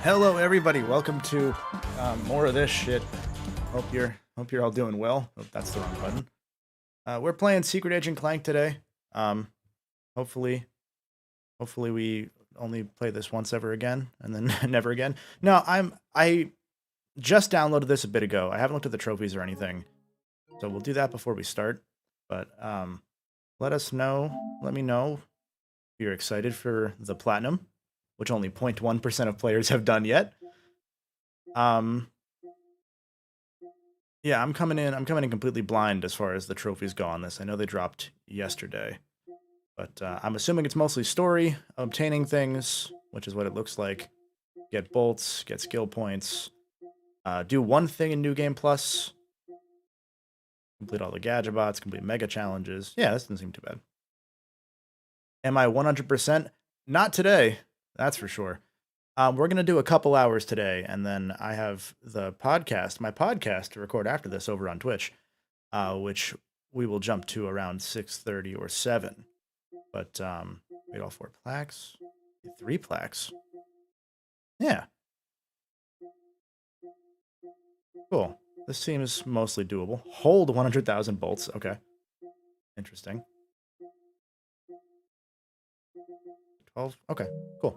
Hello, everybody. Welcome to more of this shit. Hope you're all doing well. Oh, that's the wrong button. We're playing Secret Agent Clank today. Hopefully we only play this once ever again, and then never again. No, I just downloaded this a bit ago. I haven't looked at the trophies or anything, so we'll do that before we start. But let me know if you're excited for the platinum, which only 0.1% of players have done yet. Yeah, I'm coming in completely blind as far as the trophies go on this. I know they dropped yesterday, but I'm assuming it's mostly story, obtaining things, which is what it looks like. Get bolts, get skill points, do one thing in New Game Plus, complete all the Gadgebots, complete mega challenges. Yeah, this doesn't seem too bad. Am I 100%? Not today. That's for sure. We're going to do a couple hours today, and then I have my podcast to record after this over on Twitch, which we will jump to around 6:30 or 7. But wait, all 4 plaques? 3 plaques. Yeah. Cool. This seems mostly doable. Hold 100,000 bolts. Okay. Interesting. 12. Okay, cool.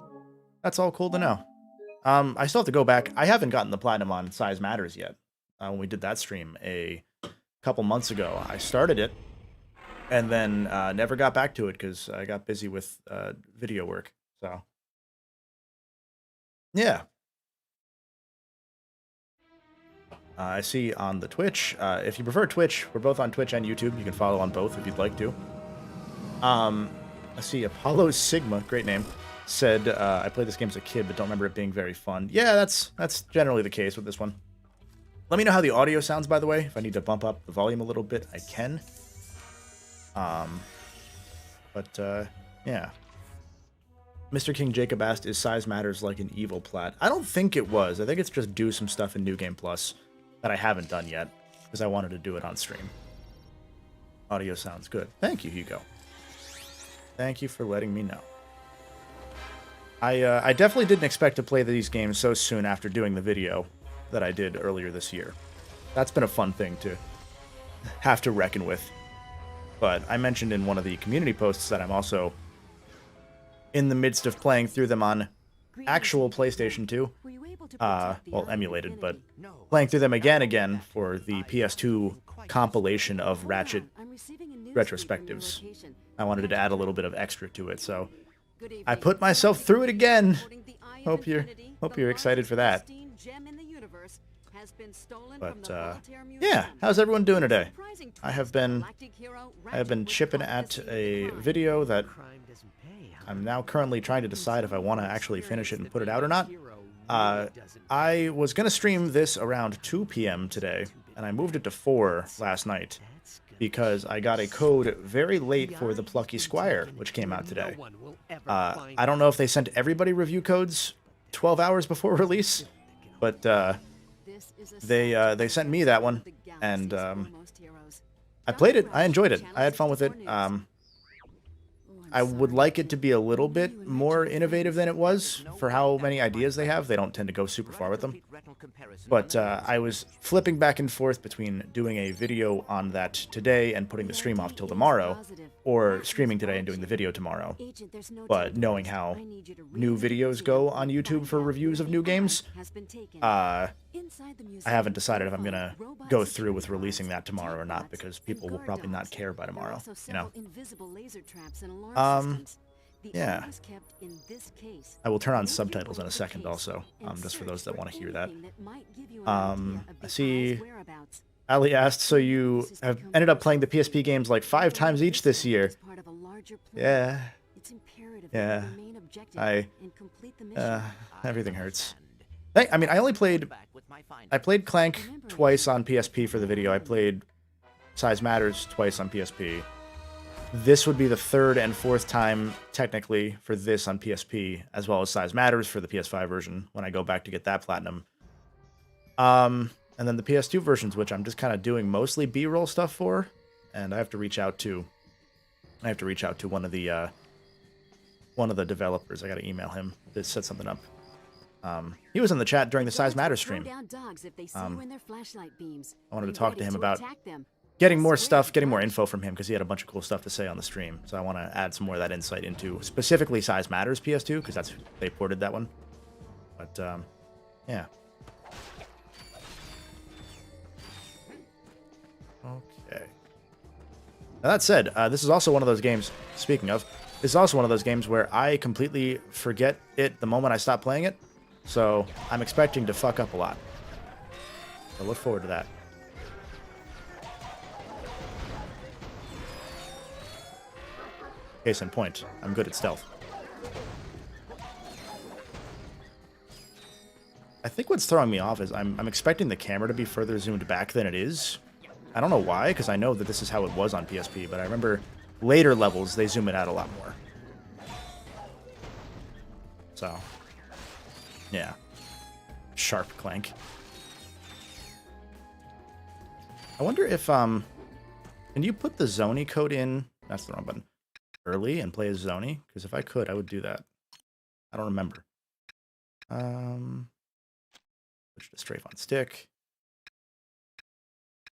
That's all cool to know. I still have to go back. I haven't gotten the platinum on Size Matters yet. When we did that stream a couple months ago, I started it and then never got back to it because I got busy with video work. So, yeah. I see on the Twitch. If you prefer Twitch, we're both on Twitch and YouTube. You can follow on both if you'd like to. I see Apollo Sigma, great name, said, I played this game as a kid, but don't remember it being very fun. Yeah, that's generally the case with this one. Let me know how the audio sounds, by the way. If I need to bump up the volume a little bit, I can. Yeah. Mr. King Jacob asked, is Size Matters like an evil plat? I don't think it was. I think it's just do some stuff in New Game Plus that I haven't done yet, because I wanted to do it on stream. Audio sounds good. Thank you, Hugo. Thank you for letting me know. I definitely didn't expect to play these games so soon after doing the video that I did earlier this year. That's been a fun thing to have to reckon with. But I mentioned in one of the community posts that I'm also in the midst of playing through them on actual PlayStation 2. Well, emulated, but playing through them again for the PS2 compilation of Ratchet retrospectives. I wanted to add a little bit of extra to it, so I put myself through it again. Hope you're excited for that. But yeah, how's everyone doing today? I have been chipping at a video that I'm now currently trying to decide if I want to actually finish it and put it out or not. I was gonna stream this around 2 p.m. today, and I moved it to 4 last night, because I got a code very late for the Plucky Squire, which came out today. I don't know if they sent everybody review codes 12 hours before release, but they sent me that one, and I played it. I enjoyed it. I had fun with it. I would like it to be a little bit more innovative than it was for how many ideas they have. They don't tend to go super far with them. But I was flipping back and forth between doing a video on that today and putting the stream off till tomorrow, or streaming today and doing the video tomorrow. But knowing how new videos go on YouTube for reviews of new games, I haven't decided if I'm going to go through with releasing that tomorrow or not, because people will probably not care by tomorrow, you know? Yeah. I will turn on subtitles in a second also, just for those that want to hear that. I see Ali asked, so you have ended up playing the PSP games like 5 times each this year. Yeah. Yeah. Everything hurts. I mean, I played Clank twice on PSP for the video. I played Size Matters twice on PSP. This would be the 3rd and 4th time, technically, for this on PSP, as well as Size Matters for the PS5 version, when I go back to get that platinum. And then the PS2 versions, which I'm just kind of doing mostly B-roll stuff for, and I have to reach out to one of the developers. I got to email him to set something up. He was in the chat during the Size Matters stream. I wanted to talk to him about getting more stuff, getting more info from him, because he had a bunch of cool stuff to say on the stream. So I want to add some more of that insight into specifically Size Matters PS2, because that's they ported that one. But yeah. Okay. Now that said, this is also one of those games, speaking of, this is also one of those games where I completely forget it the moment I stop playing it. So I'm expecting to fuck up a lot. So look forward to that. Case in point, I'm good at stealth. I think what's throwing me off is I'm expecting the camera to be further zoomed back than it is. I don't know why, because I know that this is how it was on PSP, but I remember later levels, they zoom it out a lot more. So, yeah. Sharp Clank. I wonder if, can you put the Zony code in, that's the wrong button, early and play as Zony? Because if I could, I would do that. I don't remember. Switch to strafe on stick.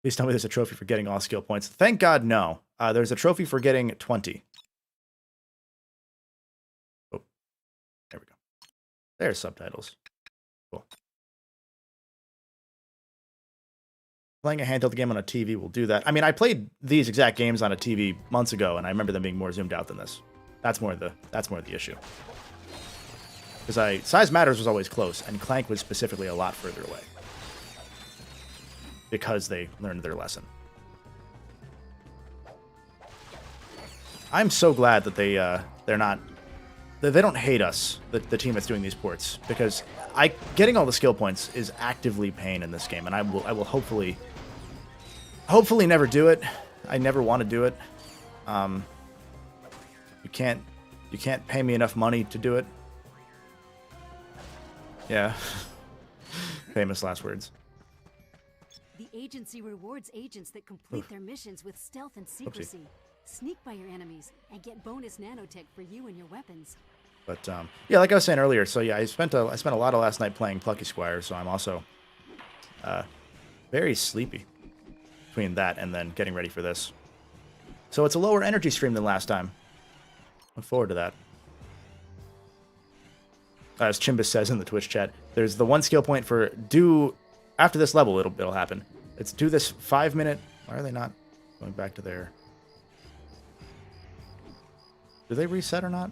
Please tell me there's a trophy for getting all skill points. Thank God, no. There's a trophy for getting 20. Oh, there we go. There's subtitles. Cool. Playing a handheld game on a TV will do that. I mean, I played these exact games on a TV months ago, and I remember them being more zoomed out than this. That's more the issue. Because Size Matters was always close, and Clank was specifically a lot further away. Because they learned their lesson. I'm so glad that they don't hate us, the team that's doing these ports, because getting all the skill points is actively pain in this game, and I will hopefully never do it. I never want to do it. You can't pay me enough money to do it. Yeah. Famous last words. The agency rewards agents that complete their missions with stealth and secrecy. Sneak by your enemies and get bonus nanotech for you and your weapons. But yeah, like I was saying earlier, so yeah, I spent a lot of last night playing Plucky Squire, so I'm also very sleepy between that and then getting ready for this. So it's a lower energy stream than last time. Look forward to that. As Chimbus says in the Twitch chat, there's the one skill point for after this level, it'll happen. It's do this 5-minute. Why are they not going back to their? Do they reset or not?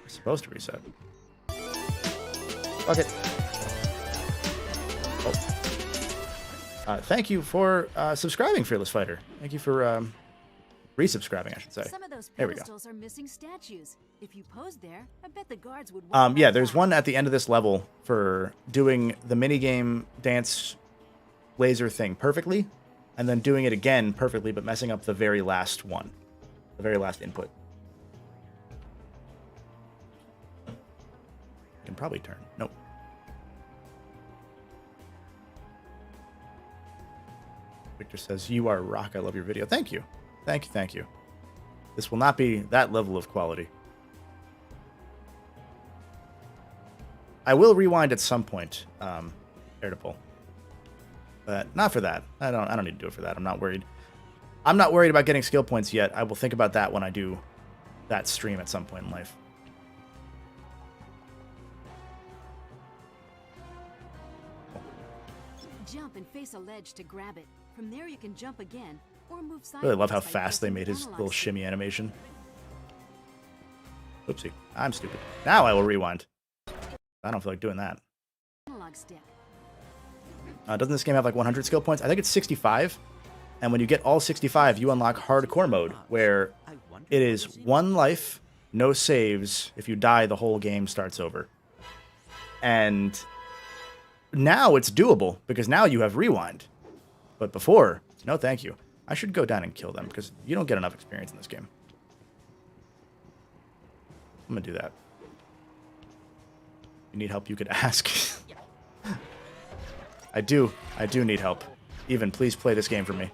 They're supposed to reset. Fuck it. Oh. Thank you for subscribing, Fearless Fighter. Thank you for resubscribing, I should say. Some of those there we go. Are missing statues. If you posed there, I bet the guards would. Yeah, there's one at the end of this level for doing the minigame dance laser thing perfectly, and then doing it again perfectly, but messing up the very last one, the very last input. You can probably turn. Nope. Victor says, "You are rock. I love your video." Thank you. Thank you. Thank you. This will not be that level of quality. I will rewind at some point, Parental. But not for that. I don't need to do it for that. I'm not worried. I'm not worried about getting skill points yet. I will think about that when I do that stream at some point in life. Jump and face a ledge to grab it. From there you can jump again or move sideways. I really love how fast they made his little shimmy animation. Oopsie. I'm stupid. Now I will rewind. I don't feel like doing that. Doesn't this game have like 100 skill points? I think it's 65. And when you get all 65, you unlock hardcore mode, where it is 1 life, no saves. If you die, the whole game starts over. And now it's doable, because now you have rewind. But before, no thank you. I should go down and kill them, because you don't get enough experience in this game. I'm going to do that. You need help, you could ask. I do need help. Even, please play this game for me.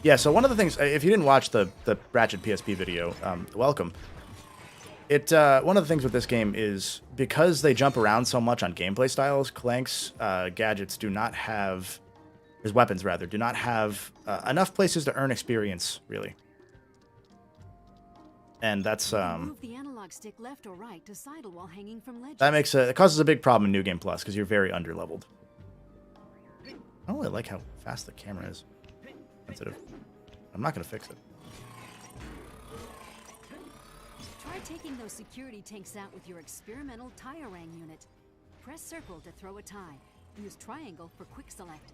Yeah, so one of the things, if you didn't watch the Ratchet PSP video, welcome. One of the things with this game is because they jump around so much on gameplay styles, Clank's gadgets do not have, his weapons rather, do not have enough places to earn experience, really. And that's Move the analog stick left or right to sidle while hanging from ledges. that makes it causes a big problem in New Game Plus because you're very underleveled. I don't really like how fast the camera is. Sensitive. I'm not gonna fix it. Try taking those security tanks out with your experimental tie-rang unit. Press circle to throw a tie. Use triangle for quick select.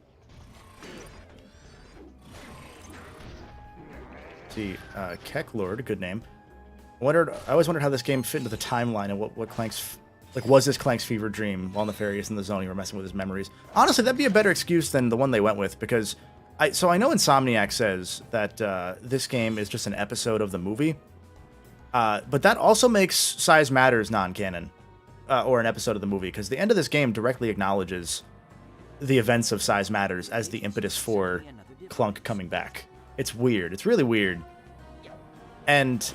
See, Keck Lord, good name. I always wondered how this game fit into the timeline and what Clank's, like, was this Clank's fever dream while nefarious in the zone? You were messing with his memories. Honestly, that'd be a better excuse than the one they went with, because so I know Insomniac says that this game is just an episode of the movie, but that also makes Size Matters non-canon, or an episode of the movie, because the end of this game directly acknowledges the events of Size Matters as the impetus for Clank coming back. It's weird. It's really weird. And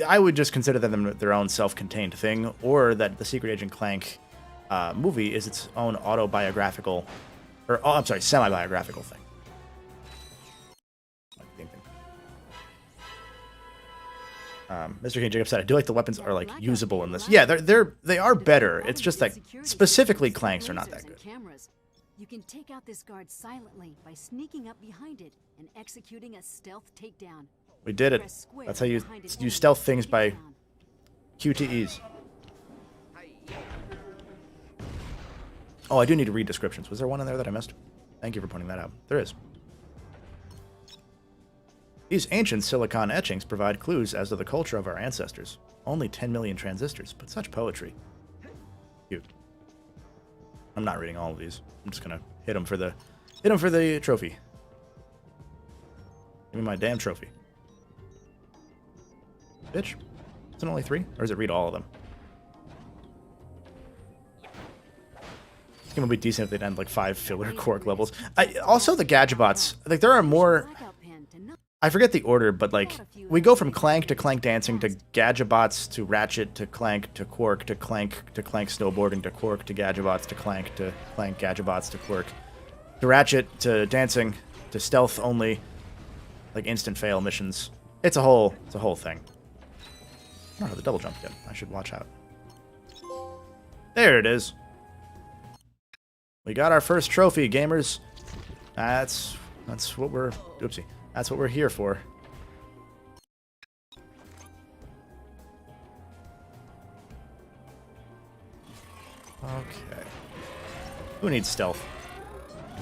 I would just consider them their own self-contained thing, or that the Secret Agent Clank movie is its own autobiographical, or I'm sorry, semi-biographical thing. Mr. King Jacob said, I do like the weapons are like usable in this. Yeah, they are better. It's just that specifically Clanks are not that good. You can take out this guard silently by sneaking up behind it and executing a stealth takedown. We did it. That's how you stealth things, by QTEs. Oh, I do need to read descriptions. Was there one in there that I missed? Thank you for pointing that out. There is. These ancient silicon etchings provide clues as to the culture of our ancestors. Only 10 million transistors, but such poetry. Cute. I'm not reading all of these. I'm just gonna hit him for the trophy. Give me my damn trophy. Bitch. Is it only 3? Or does it read all of them? This game would be decent if they'd end like 5 filler Quark levels. Also, the Gadgebots. Like, there are more. I forget the order, but like, we go from Clank to Clank dancing to Gadgebots to Ratchet to Clank to Quark to Clank snowboarding to Quark to Gadgebots to Clank Gadgebots to Quark to Ratchet to dancing to stealth only, like instant fail missions. It's a whole thing. I don't have the double jump yet. I should watch out. There it is. We got our first trophy, gamers. That's what we're. Oopsie. That's what we're here for. Okay. Who needs stealth?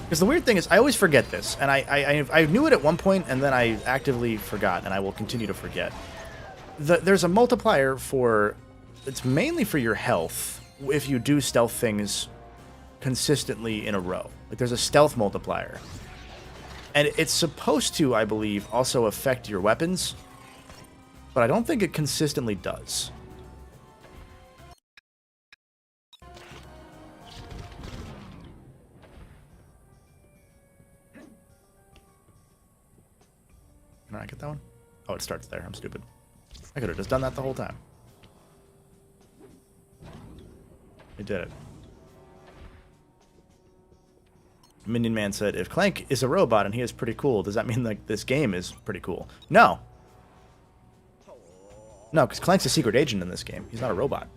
Because the weird thing is, I always forget this, and I knew it at one point, and then I actively forgot, and I will continue to forget. There's a multiplier for. It's mainly for your health if you do stealth things consistently in a row. Like, there's a stealth multiplier. And it's supposed to, I believe, also affect your weapons, but I don't think it consistently does. Can I get that one? Oh, it starts there. I'm stupid. I could have just done that the whole time. I did it. Minion Man said, if Clank is a robot and he is pretty cool, does that mean like this game is pretty cool? No. No, because Clank's a secret agent in this game. He's not a robot.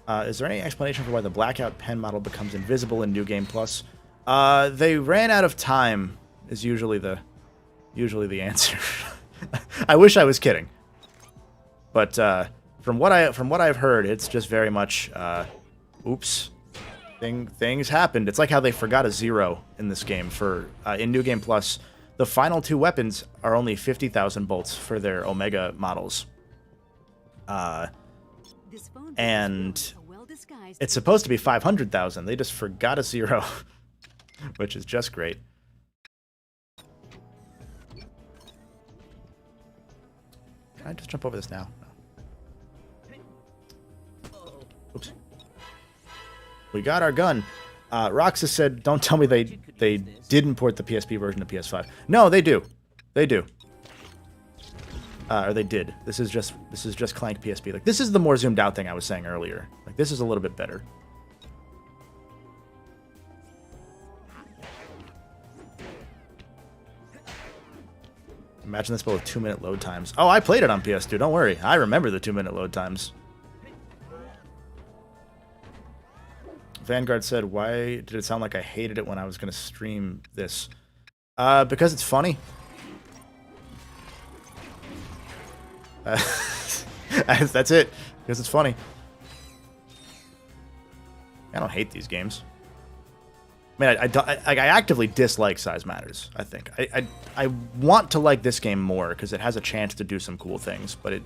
Is there any explanation for why the Blackout pen model becomes invisible in New Game Plus? They ran out of time is usually the answer. I wish I was kidding. But from what I've heard, it's just very much oops. Things happened. It's like how they forgot a 0 in this game. In New Game Plus, the final 2 weapons are only 50,000 bolts for their Omega models. And it's supposed to be 500,000. They just forgot a 0, which is just great. Can I just jump over this now? No. Oops. We got our gun. Roxas said, don't tell me they didn't port the PSP version to PS5. No, they do. They do. Or they did. This is just Clank PSP. Like, this is the more zoomed out thing I was saying earlier. Like, this is a little bit better. Imagine this, but with 2-minute load times. Oh, I played it on PS2. Don't worry. I remember the 2-minute load times. Vanguard said, why did it sound like I hated it when I was going to stream this? Because it's funny. That's it. Because it's funny. I don't hate these games. I mean, I actively dislike Size Matters, I think. I want to like this game more because it has a chance to do some cool things, but it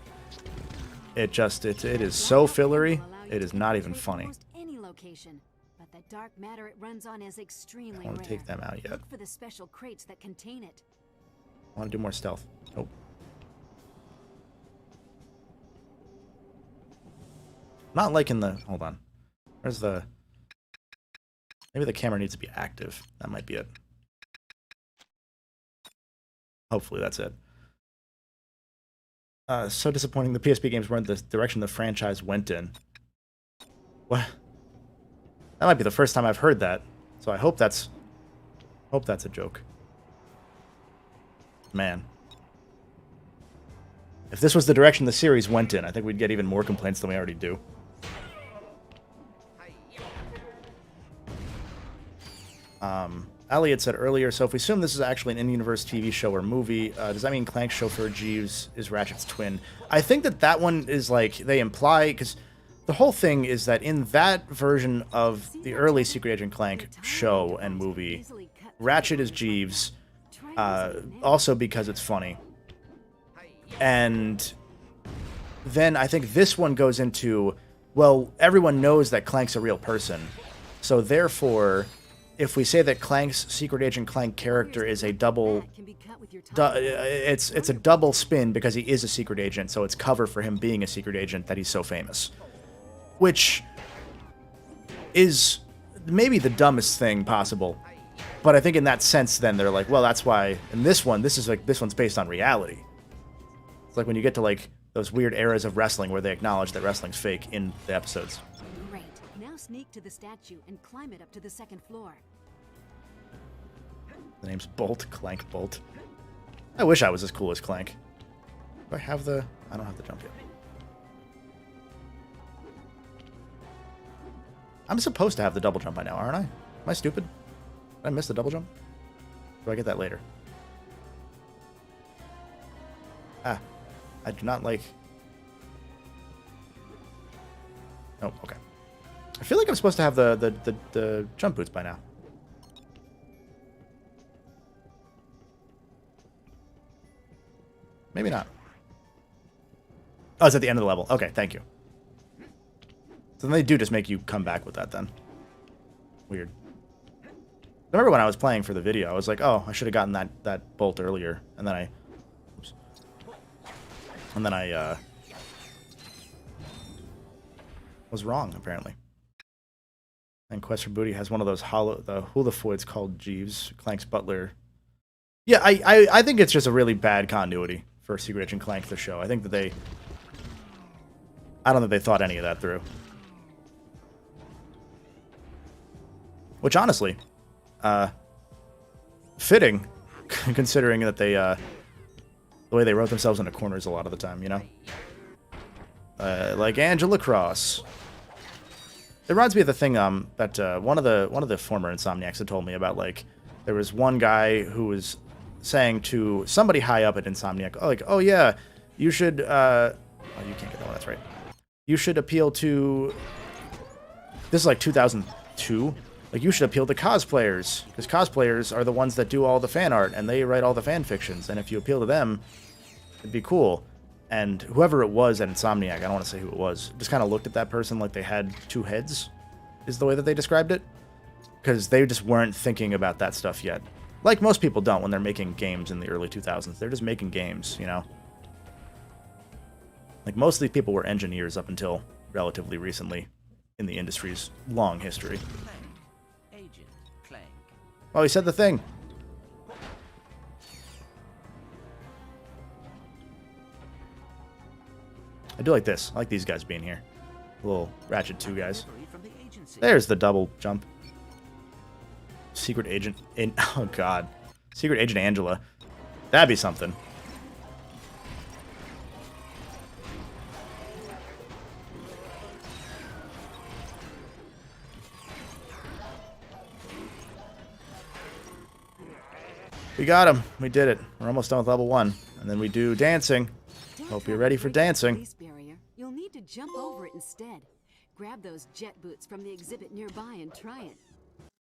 is so fillery, it is not even funny. But the dark matter it runs on is extremely I want to take them out yet. Look for the special crates that contain it. I want to do more stealth. Nope. Not liking the... Hold on. Where's the... Maybe the camera needs to be active. That might be it. Hopefully that's it. So disappointing. The PSP games weren't the direction the franchise went in. What? That might be the first time I've heard that. So I hope that's a joke. Man. If this was the direction the series went in, I think we'd get even more complaints than we already do. Elliot said earlier, so if we assume this is actually an in-universe TV show or movie, does that mean Clank's chauffeur Jeeves is Ratchet's twin? I think that one is like, they imply, because the whole thing is that in that version of the early Secret Agent Clank show and movie, Ratchet is Jeeves, also because it's funny. And then I think this one goes into, well, everyone knows that Clank's a real person, so therefore... If we say that Clank's Secret Agent Clank character is a double... it's a double spin because he is a secret agent, so it's cover for him being a secret agent that he's so famous. Which is maybe the dumbest thing possible. But I think in that sense, then, they're like, well, that's why... In this one, this one's based on reality. It's like when you get to, like, those weird eras of wrestling where they acknowledge that wrestling's fake in the episodes. Sneak to the statue and climb it up to the second floor. The name's Bolt, Clank Bolt. I wish I was as cool as Clank. Do I have the... I don't have the jump yet. I'm supposed to have the double jump by now, aren't I? Am I stupid? Did I miss the double jump? Do I get that later? Ah. I do not like... Oh, okay. I feel like I'm supposed to have the jump boots by now. Maybe not. Oh, it's at the end of the level. Okay, thank you. So then they do just make you come back with that then. Weird. I remember when I was playing for the video, I was like, oh, I should have gotten that bolt earlier. And then I... Oops. And then I, was wrong, apparently. And Quest for Booty has one of those the houlifoids called Jeeves, Clank's butler. Yeah, I think it's just a really bad continuity for Secret Agent Clank, the show. I think that I don't think they thought any of that through. Which, honestly, fitting, considering that they, the way they wrote themselves into corners a lot of the time, you know? Like Angela Cross. It reminds me of the thing that one of the former Insomniacs had told me about. Like, there was one guy who was saying to somebody high up at Insomniac, oh, like, oh yeah, you should. Oh, you can't get that one. That's right. You should appeal to. This is like 2002. Like, you should appeal to cosplayers because cosplayers are the ones that do all the fan art and they write all the fan fictions. And if you appeal to them, it'd be cool. And whoever it was at Insomniac, I don't want to say who it was, just kind of looked at that person like they had two heads, is the way that they described it. Because they just weren't thinking about that stuff yet. Like most people don't when they're making games in the early 2000s. They're just making games, you know? Like, most of these people were engineers up until relatively recently in the industry's long history. Agent Clank. Oh, he said the thing! do like this. I like these guys being here. Little Ratchet 2 guys. Delivery from the agency. There's the double jump. Secret Agent... oh, God. Secret Agent Angela. That'd be something. We got him. We did it. We're almost done with level 1. And then we do dancing. Hope you're ready for dancing. Police barrier. You'll need to jump over it instead. Grab those jet boots from the exhibit nearby and try it.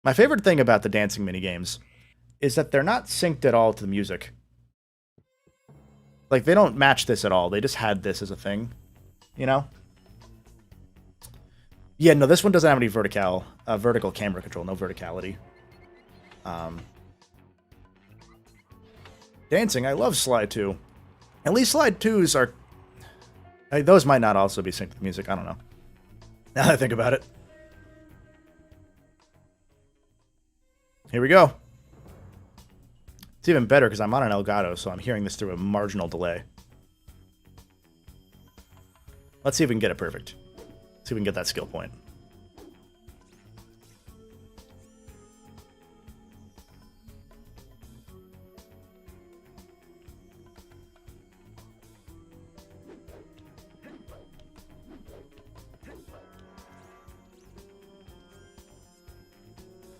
My favorite thing about the dancing minigames is that they're not synced at all to the music. Like, they don't match this at all. They just had this as a thing. You know? Yeah, no, this one doesn't have any vertical camera control. No verticality. Dancing, I love Slide 2. At least Slide 2s are... those might not also be synced with music. I don't know. Now that I think about it. Here we go. It's even better because I'm on an Elgato, so I'm hearing this through a marginal delay. Let's see if we can get it perfect. See if we can get that skill point.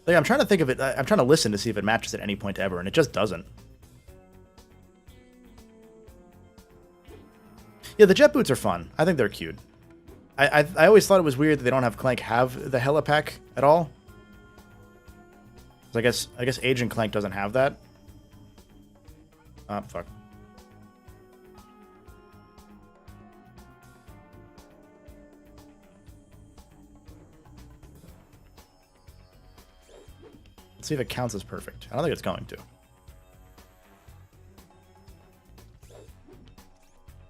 Like, I'm trying to think of it. I'm trying to listen to see if it matches at any point ever, and it just doesn't. Yeah, the jet boots are fun. I think they're cute. I always thought it was weird that they don't have Clank have the helipack at all. So I guess Agent Clank doesn't have that. Oh, fuck. Let's see if it counts as perfect. I don't think it's going to.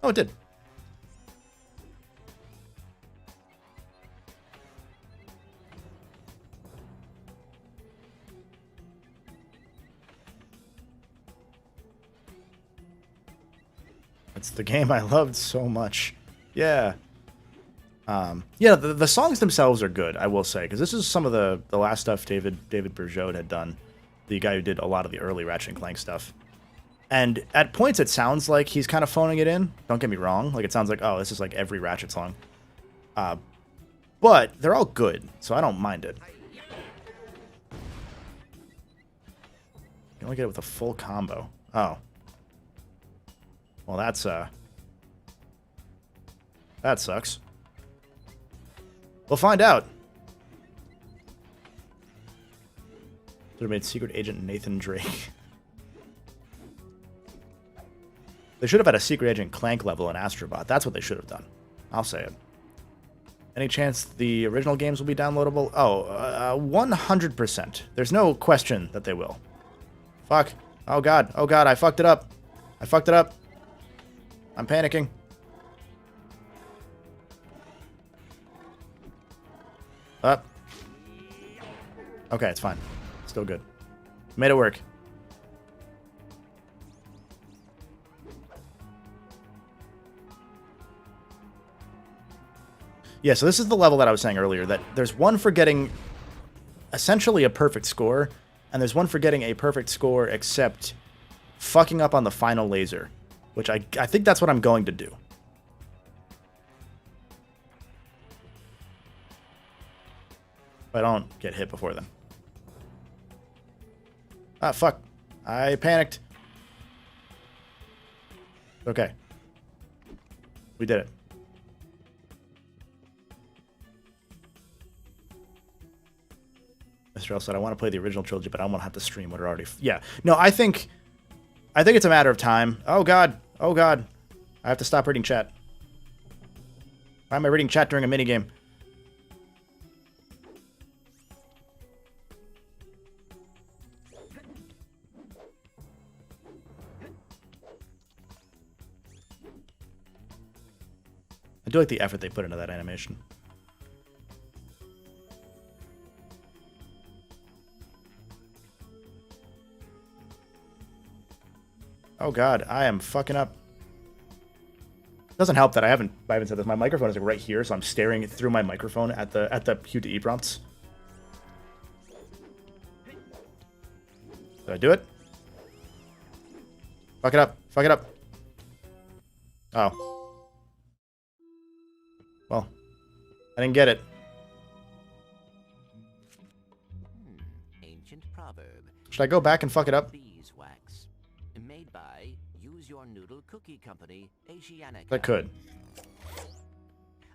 Oh, it did. It's the game I loved so much. Yeah. Yeah, the songs themselves are good, I will say, because this is some of the last stuff David Bergeau had done, the guy who did a lot of the early Ratchet and Clank stuff. And at points, it sounds like he's kind of phoning it in. Don't get me wrong. Like, it sounds like, oh, this is like every Ratchet song. But they're all good, so I don't mind it. You only get it with a full combo. Oh. Well, that sucks. We'll find out. Should have made Secret Agent Nathan Drake. They should have had a Secret Agent Clank level in Astrobot. That's what they should have done. I'll say it. Any chance the original games will be downloadable? Oh, 100%. There's no question that they will. Fuck. Oh, God. Oh, God. I fucked it up. I fucked it up. I'm panicking. Up. Okay, it's fine. Still good. Made it work. Yeah, so this is the level that I was saying earlier, that there's one for getting essentially a perfect score, and there's one for getting a perfect score except fucking up on the final laser, which I think that's what I'm going to do. I don't get hit before then. Ah, fuck. I panicked. Okay. We did it. Mr. L said, I want to play the original trilogy, but I don't want to have to stream what are already... Yeah. No, I think it's a matter of time. Oh, God. Oh, God. I have to stop reading chat. Why am I reading chat during a minigame? I do like the effort they put into that animation. Oh god, I am fucking up. Doesn't help that I haven't said this. My microphone is like right here, so I'm staring through my microphone at the Q to E prompts. Did I do it? Fuck it up. Fuck it up. Oh. Well, I didn't get it. Ancient proverb. Should I go back and fuck it up? Beeswax. Made by Use Your Noodle Cookie Company, Asianica. I could.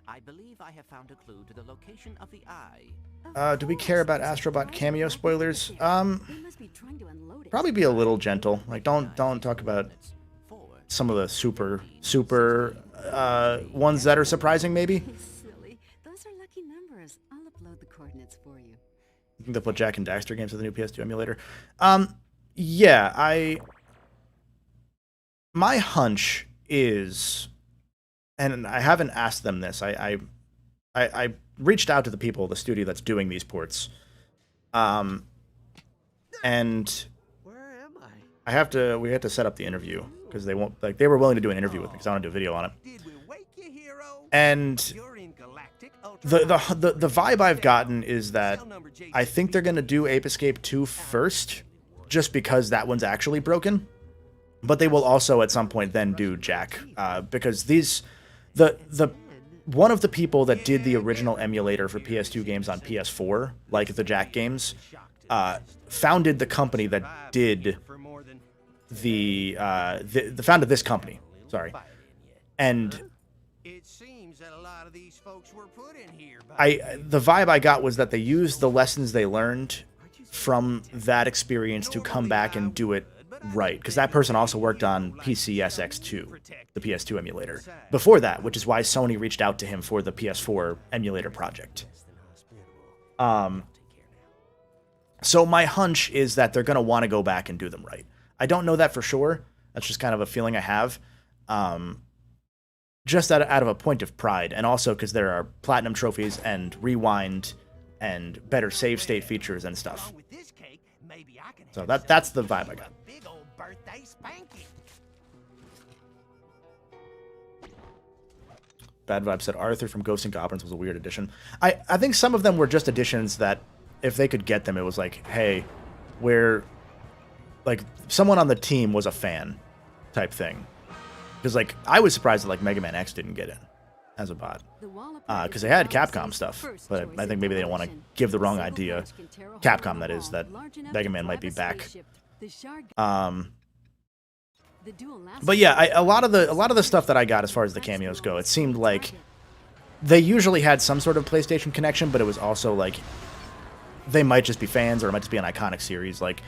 I believe I have found a clue to the location of the eye. Do we care about Astrobot cameo spoilers? They must be trying to unload it. Probably be a little gentle. Like, don't talk about some of the super ones that are surprising, maybe. Silly. Those are lucky numbers. I'll upload the coordinates for you. I think they'll put Jack and Daxter games to the new PS2 emulator. Yeah, my hunch is, and I haven't asked them this. I reached out to the people, the studio that's doing these ports, and Where am I? we had to set up the interview because they won't, like, they were willing to do an interview with me because I want to do a video on it. Did we wake you, hero? And You're in galactic the vibe I've gotten is that I think they're gonna do Ape Escape 2 first, just because that one's actually broken. But they will also at some point then do Jack, because one of the people that did the original emulator for PS2 games on PS4, like the Jack games, founded the company that did founded this company. Sorry, and It seems that a lot of these folks were put in here by the vibe I got was that they used the lessons they learned from that experience to come back and do it right, because that person also worked on PCSX2, the PS2 emulator, before that, which is why Sony reached out to him for the PS4 emulator project. So my hunch is that they're going to want to go back and do them right. I don't know that for sure. That's just kind of a feeling I have. Just out of a point of pride, and also because there are platinum trophies and rewind and better save state features and stuff. Along with this cake, maybe I can So have that's the vibe I got. a big old birthday spanking. Bad Vibe said Arthur from Ghosts and Goblins was a weird addition. I think some of them were just additions that, if they could get them, it was like, hey, we're, like, someone on the team was a fan type thing. Because, like, I was surprised that, like, Mega Man X didn't get in as a bot. Because they had Capcom stuff, but I think maybe they don't want to give the wrong idea. Capcom, that is, that Mega Man might be back. But yeah, a lot of the stuff that I got as far as the cameos go, it seemed like they usually had some sort of PlayStation connection, but it was also like they might just be fans, or it might just be an iconic series. Like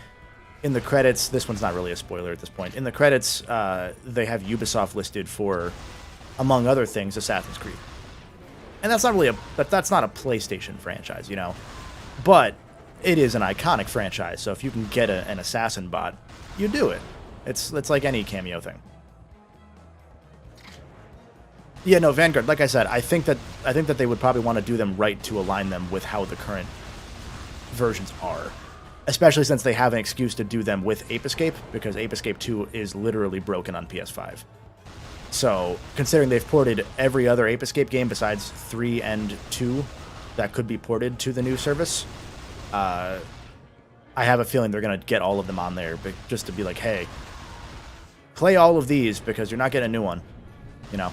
in the credits, this one's not really a spoiler at this point. In the credits, they have Ubisoft listed for, among other things, Assassin's Creed, and that's not really that's not a PlayStation franchise, you know, but it is an iconic franchise. So if you can get an assassin bot, you do it. It's like any cameo thing. Yeah, no, Vanguard, like I said, I think that they would probably want to do them right to align them with how the current versions are. Especially since they have an excuse to do them with Ape Escape, because Ape Escape 2 is literally broken on PS5. So, considering they've ported every other Ape Escape game besides 3 and 2 that could be ported to the new service, I have a feeling they're going to get all of them on there, but just to be like, hey, play all of these because you're not getting a new one, you know?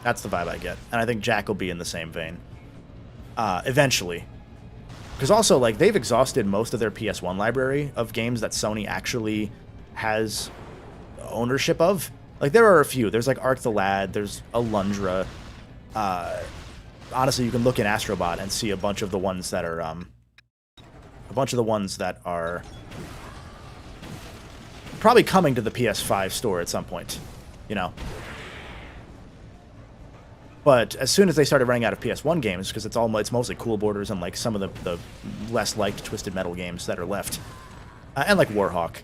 That's the vibe I get. And I think Jack will be in the same vein. Eventually. Because also, like, they've exhausted most of their PS1 library of games that Sony actually has ownership of. Like, there are a few. There's, like, Arc the Lad. There's Alundra. Honestly, you can look in Astrobot and see a bunch of the ones that are probably coming to the PS5 store at some point, you know. But as soon as they started running out of PS1 games, because it's mostly Cool Borders and like some of the less liked Twisted Metal games that are left, and like Warhawk.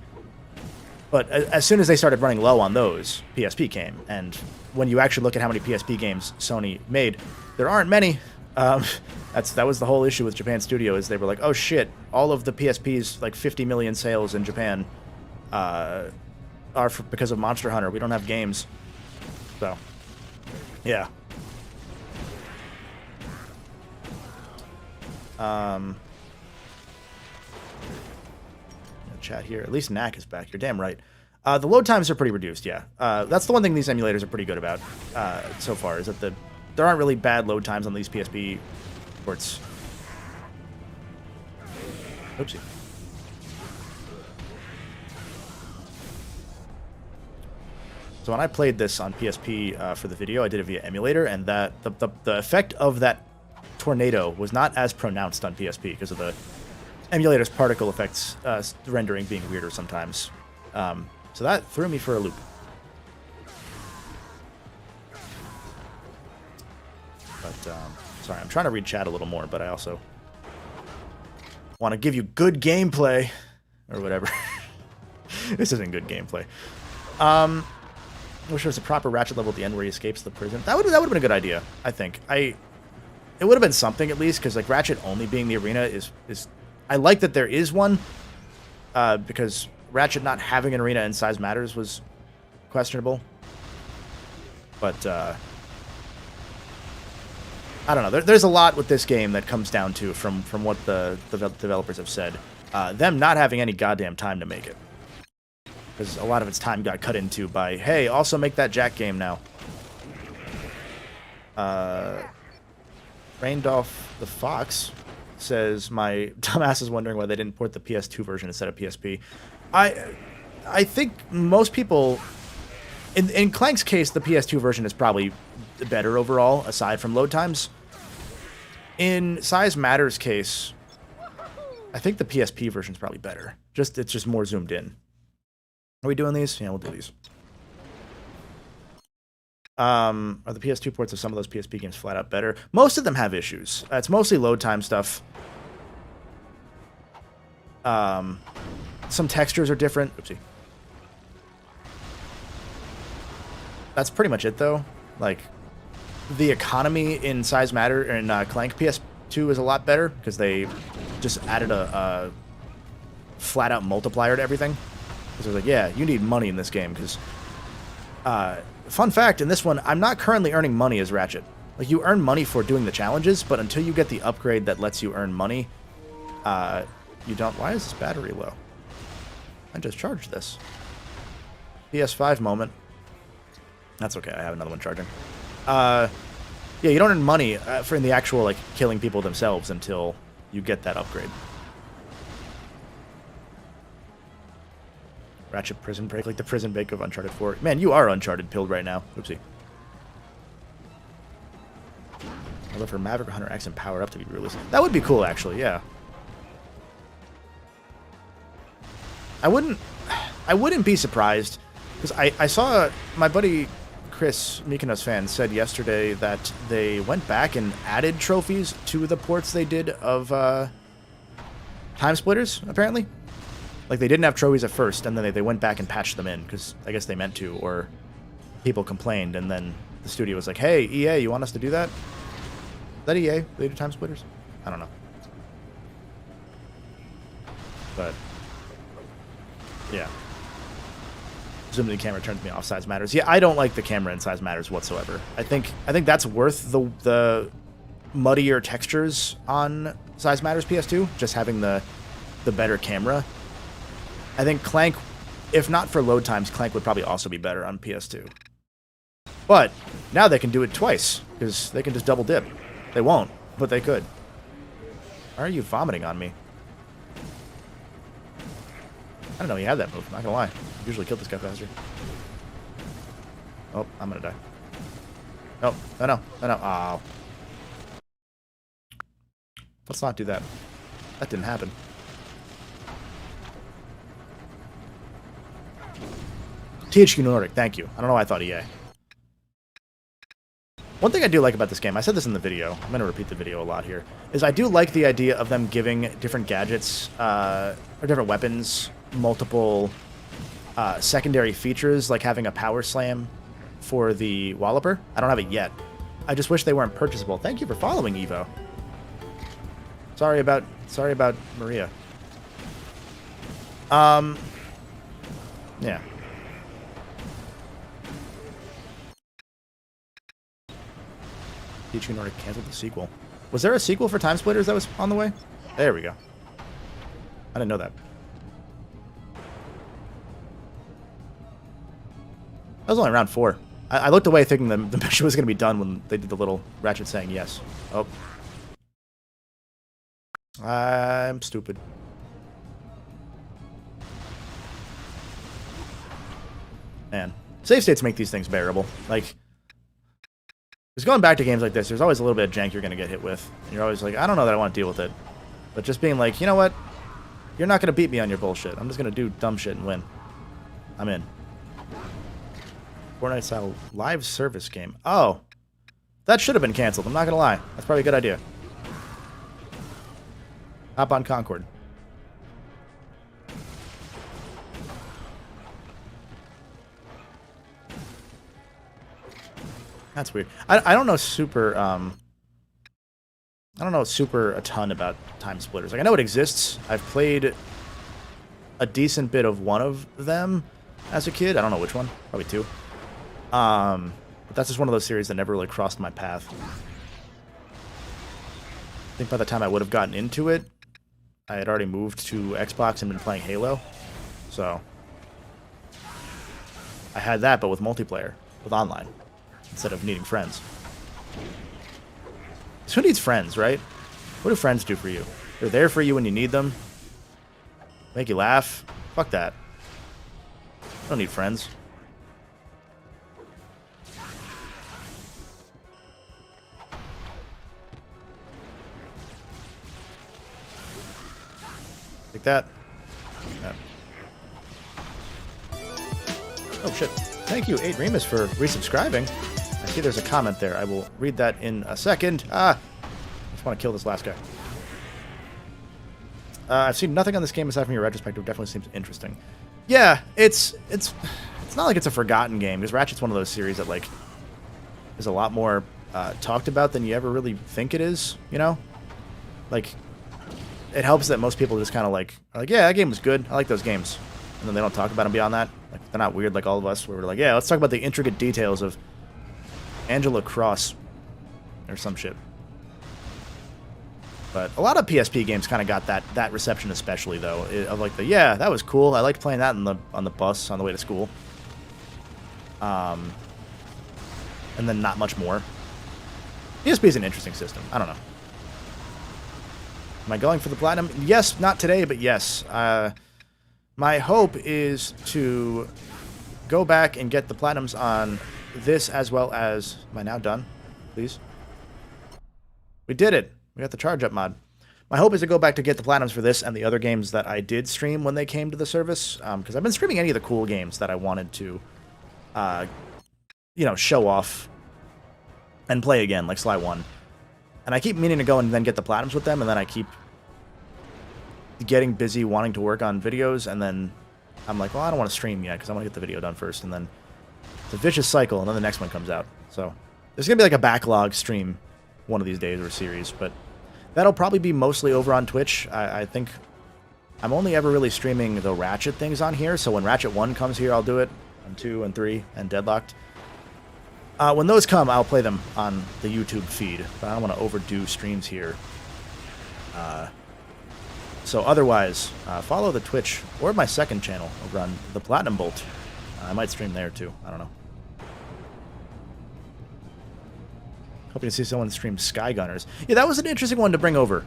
But as soon as they started running low on those, PSP came, and when you actually look at how many PSP games Sony made, there aren't many. That was the whole issue with Japan Studio, is they were like, oh shit, all of the PSP's like 50 million sales in Japan are because of Monster Hunter. We don't have games. So, yeah. Chat here. At least Knack is back. You're damn right. The load times are pretty reduced, yeah. That's the one thing these emulators are pretty good about so far, is that there aren't really bad load times on these PSP ports. Oopsie. So when I played this on PSP for the video, I did it via emulator, and that the effect of that tornado was not as pronounced on PSP because of the emulator's particle effects rendering being weirder sometimes. So that threw me for a loop. But, sorry, I'm trying to read chat a little more, but I also want to give you good gameplay, or whatever. This isn't good gameplay. I wish there was a proper Ratchet level at the end where he escapes the prison. That would have been a good idea, I think. It would have been something, at least, because, like, Ratchet only being the arena is I like that there is one, because Ratchet not having an arena in Size Matters was questionable. But, I don't know. There's a lot with this game that comes down to, from what the developers have said, them not having any goddamn time to make it. Because a lot of its time got cut into by, hey, also make that Jack game now. Raindolph the Fox says, my dumbass is wondering why they didn't port the PS2 version instead of PSP. I think most people, in Clank's case, the PS2 version is probably better overall, aside from load times. In Size Matters' case, I think the PSP version is probably better. It's just more zoomed in. Are we doing these? Yeah, we'll do these. Are the PS2 ports of some of those PSP games flat out better? Most of them have issues. It's mostly load time stuff. Some textures are different. Oopsie. That's pretty much it, though. Like, the economy in Size Matter and Clank PS2 is a lot better because they just added a flat-out multiplier to everything. Because they're like, yeah, you need money in this game because... fun fact, in this one, I'm not currently earning money as Ratchet. Like, you earn money for doing the challenges, but until you get the upgrade that lets you earn money, you don't... Why is this battery low? I just charged this. PS5 moment. That's okay, I have another one charging. Yeah, you don't earn money for in the actual, like, killing people themselves until you get that upgrade. Ratchet Prison Break, like the prison break of Uncharted 4. Man, you are Uncharted pilled right now. Oopsie. I'd love for Maverick Hunter X and Power Up to be released. That would be cool, actually, yeah. I wouldn't be surprised, because I saw my buddy Chris, Mykonos fan, said yesterday that they went back and added trophies to the ports they did of Time Splitters, apparently. Like, they didn't have trophies at first, and then they went back and patched them in, because I guess they meant to, or people complained, and then the studio was like, hey, EA, you want us to do that? Is that EA? They do Time Splitters? I don't know. But, yeah. Zooming the camera turns me off Size Matters. Yeah, I don't like the camera in Size Matters whatsoever. I think that's worth the muddier textures on Size Matters PS2, just having the better camera. I think Clank, if not for load times, Clank would probably also be better on PS2. But now they can do it twice, because they can just double dip. They won't, but they could. Why are you vomiting on me? I don't know you had that move, not gonna lie. I usually kill this guy faster. Oh, I'm gonna die. No, no, no, no, no. Oh. Let's not do that. That didn't happen. THQ Nordic, thank you. I don't know why I thought EA. One thing I do like about this game, I said this in the video, I'm going to repeat the video a lot here, is I do like the idea of them giving different gadgets, or different weapons, multiple secondary features, like having a power slam for the Walloper. I don't have it yet. I just wish they weren't purchasable. Thank you for following, Evo. Sorry about Maria. Yeah. Teach you in order to cancel the sequel. Was there a sequel for Time Splitters that was on the way? There we go. I didn't know that. That was only round 4. I looked away thinking the mission was going to be done when they did the little Ratchet saying yes. Oh. I'm stupid. Man. Save states make these things bearable. Like, because going back to games like this, there's always a little bit of jank you're going to get hit with. And you're always like, I don't know that I want to deal with it. But just being like, you know what? You're not going to beat me on your bullshit. I'm just going to do dumb shit and win. I'm in. Fortnite-style live service game. Oh. That should have been canceled. I'm not going to lie. That's probably a good idea. Hop on Concord. That's weird. I don't know super a ton about Time Splitters. Like, I know it exists. I've played a decent bit of one of them as a kid. I don't know which one. Probably 2. But that's just one of those series that never really crossed my path. I think by the time I would have gotten into it, I had already moved to Xbox and been playing Halo. So I had that, but with multiplayer, with online, instead of needing friends. So who needs friends, right? What do friends do for you? They're there for you when you need them. Make you laugh. Fuck that. I don't need friends. Like that. Yeah. Oh shit. Thank you, 8 Remus, for resubscribing. I see there's a comment there. I will read that in a second. I just want to kill this last guy. I've seen nothing on this game aside from your retrospective. Definitely seems interesting. Yeah, it's not like it's a forgotten game, because Ratchet's one of those series that, like, is a lot more talked about than you ever really think it is, you know? Like, it helps that most people just kind of like, are like, yeah, that game was good. I like those games. And then they don't talk about them beyond that. Like, they're not weird like all of us, where we're like, yeah, let's talk about the intricate details of Angela Cross or some shit. But a lot of PSP games kind of got that reception, especially though, of like yeah, that was cool. I liked playing that on the bus on the way to school. And then not much more. PSP is an interesting system. I don't know. Am I going for the platinum? Yes, not today, but yes. My hope is to go back and get the platinums on this, as well as... Am I now done? Please? We did it. We got the charge up mod. My hope is to go back to get the platinums for this and the other games that I did stream when they came to the service. Because I've been streaming any of the cool games that I wanted to, you know, show off and play again, like Sly 1. And I keep meaning to go and then get the platinums with them, and then I keep getting busy wanting to work on videos, and then I'm like, well, I don't want to stream yet because I want to get the video done first, and then it's a vicious cycle, and then the next one comes out. So there's going to be like a backlog stream one of these days, or a series, but that'll probably be mostly over on Twitch. I think I'm only ever really streaming the Ratchet things on here, so when Ratchet 1 comes here, I'll do it, and 2 and 3, and Deadlocked. When those come, I'll play them on the YouTube feed, but I don't want to overdo streams here. So otherwise, follow the Twitch or my second channel over on the Platinum Bolt. I might stream there too. I don't know. Hoping to see someone stream Sky Gunners. Yeah, that was an interesting one to bring over.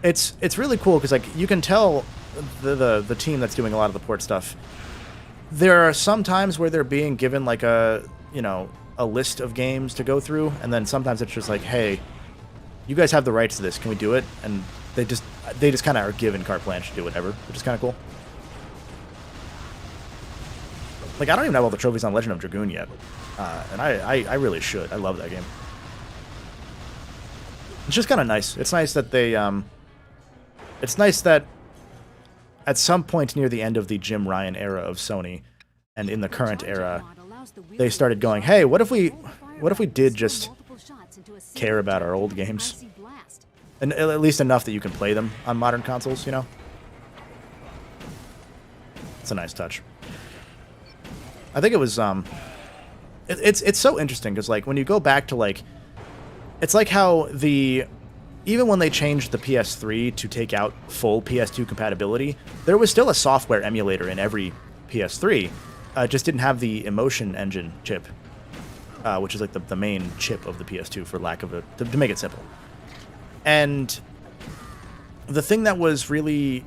It's really cool because like you can tell the team that's doing a lot of the port stuff. There are some times where they're being given like a list of games to go through, and then sometimes it's just like, hey, you guys have the rights to this. Can we do it? And they just kind of are given carte blanche to do whatever, which is kind of cool. Like, I don't even have all the trophies on Legend of Dragoon yet, and I really should. I love that game. It's just kind of nice. It's nice that they it's nice that at some point near the end of the Jim Ryan era of Sony, and in the current era, they started going, hey, what if we did just care about our old games? And at least enough that you can play them on modern consoles, you know? It's a nice touch. I think it was, it's so interesting, because, like, when you go back to, like, It's like how even when they changed the PS3 to take out full PS2 compatibility, there was still a software emulator in every PS3. It just didn't have the emotion engine chip, which is like the main chip of the PS2, for lack of to make it simple. And the thing that was really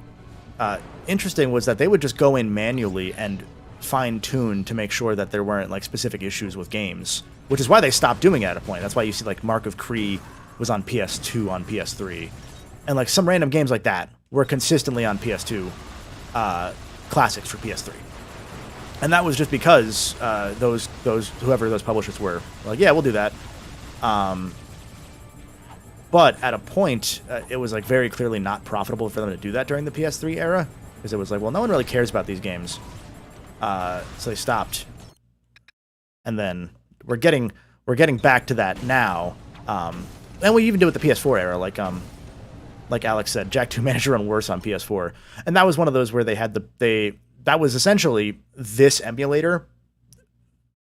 interesting was that they would just go in manually and fine-tune to make sure that there weren't like specific issues with games, which is why they stopped doing it at a point. That's why you see like Mark of Kree was on PS2 on PS3, and like some random games like that were consistently on PS2 classics for PS3. And that was just because whoever those publishers were like, yeah, we'll do that. But at a point, it was like very clearly not profitable for them to do that during the PS3 era, because it was like, well, no one really cares about these games, so they stopped. And then we're getting back to that now, and we even do it with the PS4 era, like Alex said, Jak 2 managed to run worse on PS4, and that was one of those where they had that was essentially this emulator,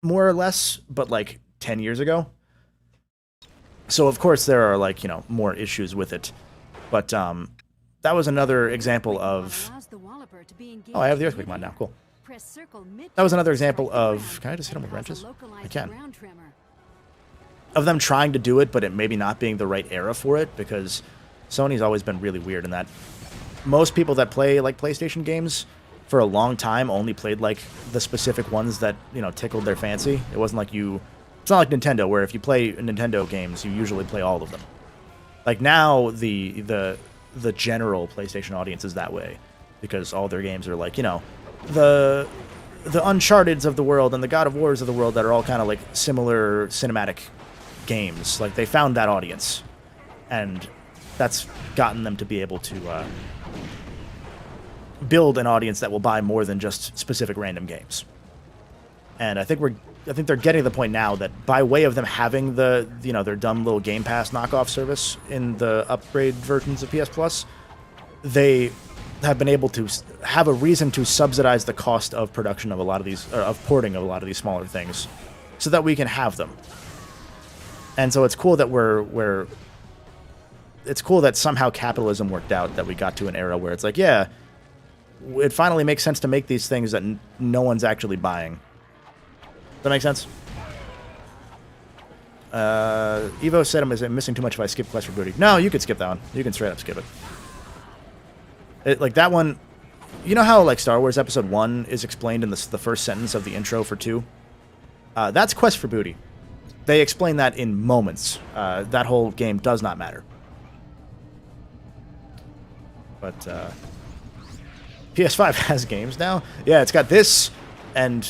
more or less, but like 10 years ago. So of course there are like, you know, more issues with it, but that was another example of. Oh, I have the earthquake mod now. Cool. That was another example of. Can I just hit them with wrenches? I can. Of them trying to do it, but it maybe not being the right era for it, because Sony's always been really weird in that most people that play like PlayStation games for a long time only played like the specific ones that, you know, tickled their fancy. It wasn't like it's not like Nintendo, where if you play Nintendo games, you usually play all of them. Like now, the general PlayStation audience is that way, because all their games are like, you know, the Uncharted's of the world and the God of Wars of the world that are all kind of like similar cinematic games. Like they found that audience, and that's gotten them to be able to build an audience that will buy more than just specific random games. And I think they're getting to the point now that by way of them having the, you know, their dumb little Game Pass knockoff service in the upgrade versions of PS Plus, they have been able to have a reason to subsidize the cost of production of a lot of these, or of porting of a lot of these smaller things, so that we can have them. And so it's cool that it's cool that somehow capitalism worked out, that we got to an era where it's like, yeah, it finally makes sense to make these things that no one's actually buying. Does that make sense? Evo said, I'm missing too much if I skip Quest for Booty. No, you could skip that one. You can straight up skip it. Like that one, you know how like Star Wars Episode 1 is explained in the first sentence of the intro for 2? That's Quest for Booty. They explain that in moments. That whole game does not matter. But PS5 has games now. Yeah, it's got this, and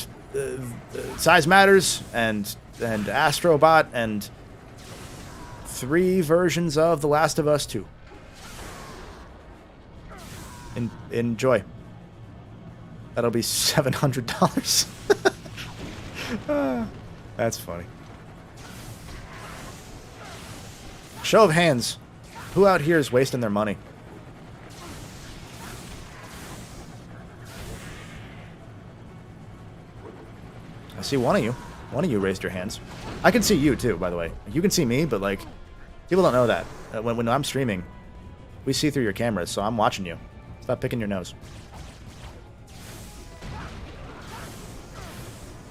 Size Matters, and Astrobot, and 3 versions of The Last of Us 2. Enjoy. That'll be $700. That's funny. Show of hands. Who out here is wasting their money? I see one of you. One of you raised your hands. I can see you too, by the way. You can see me, but like, people don't know that. When I'm streaming, we see through your cameras, so I'm watching you. Stop picking your nose.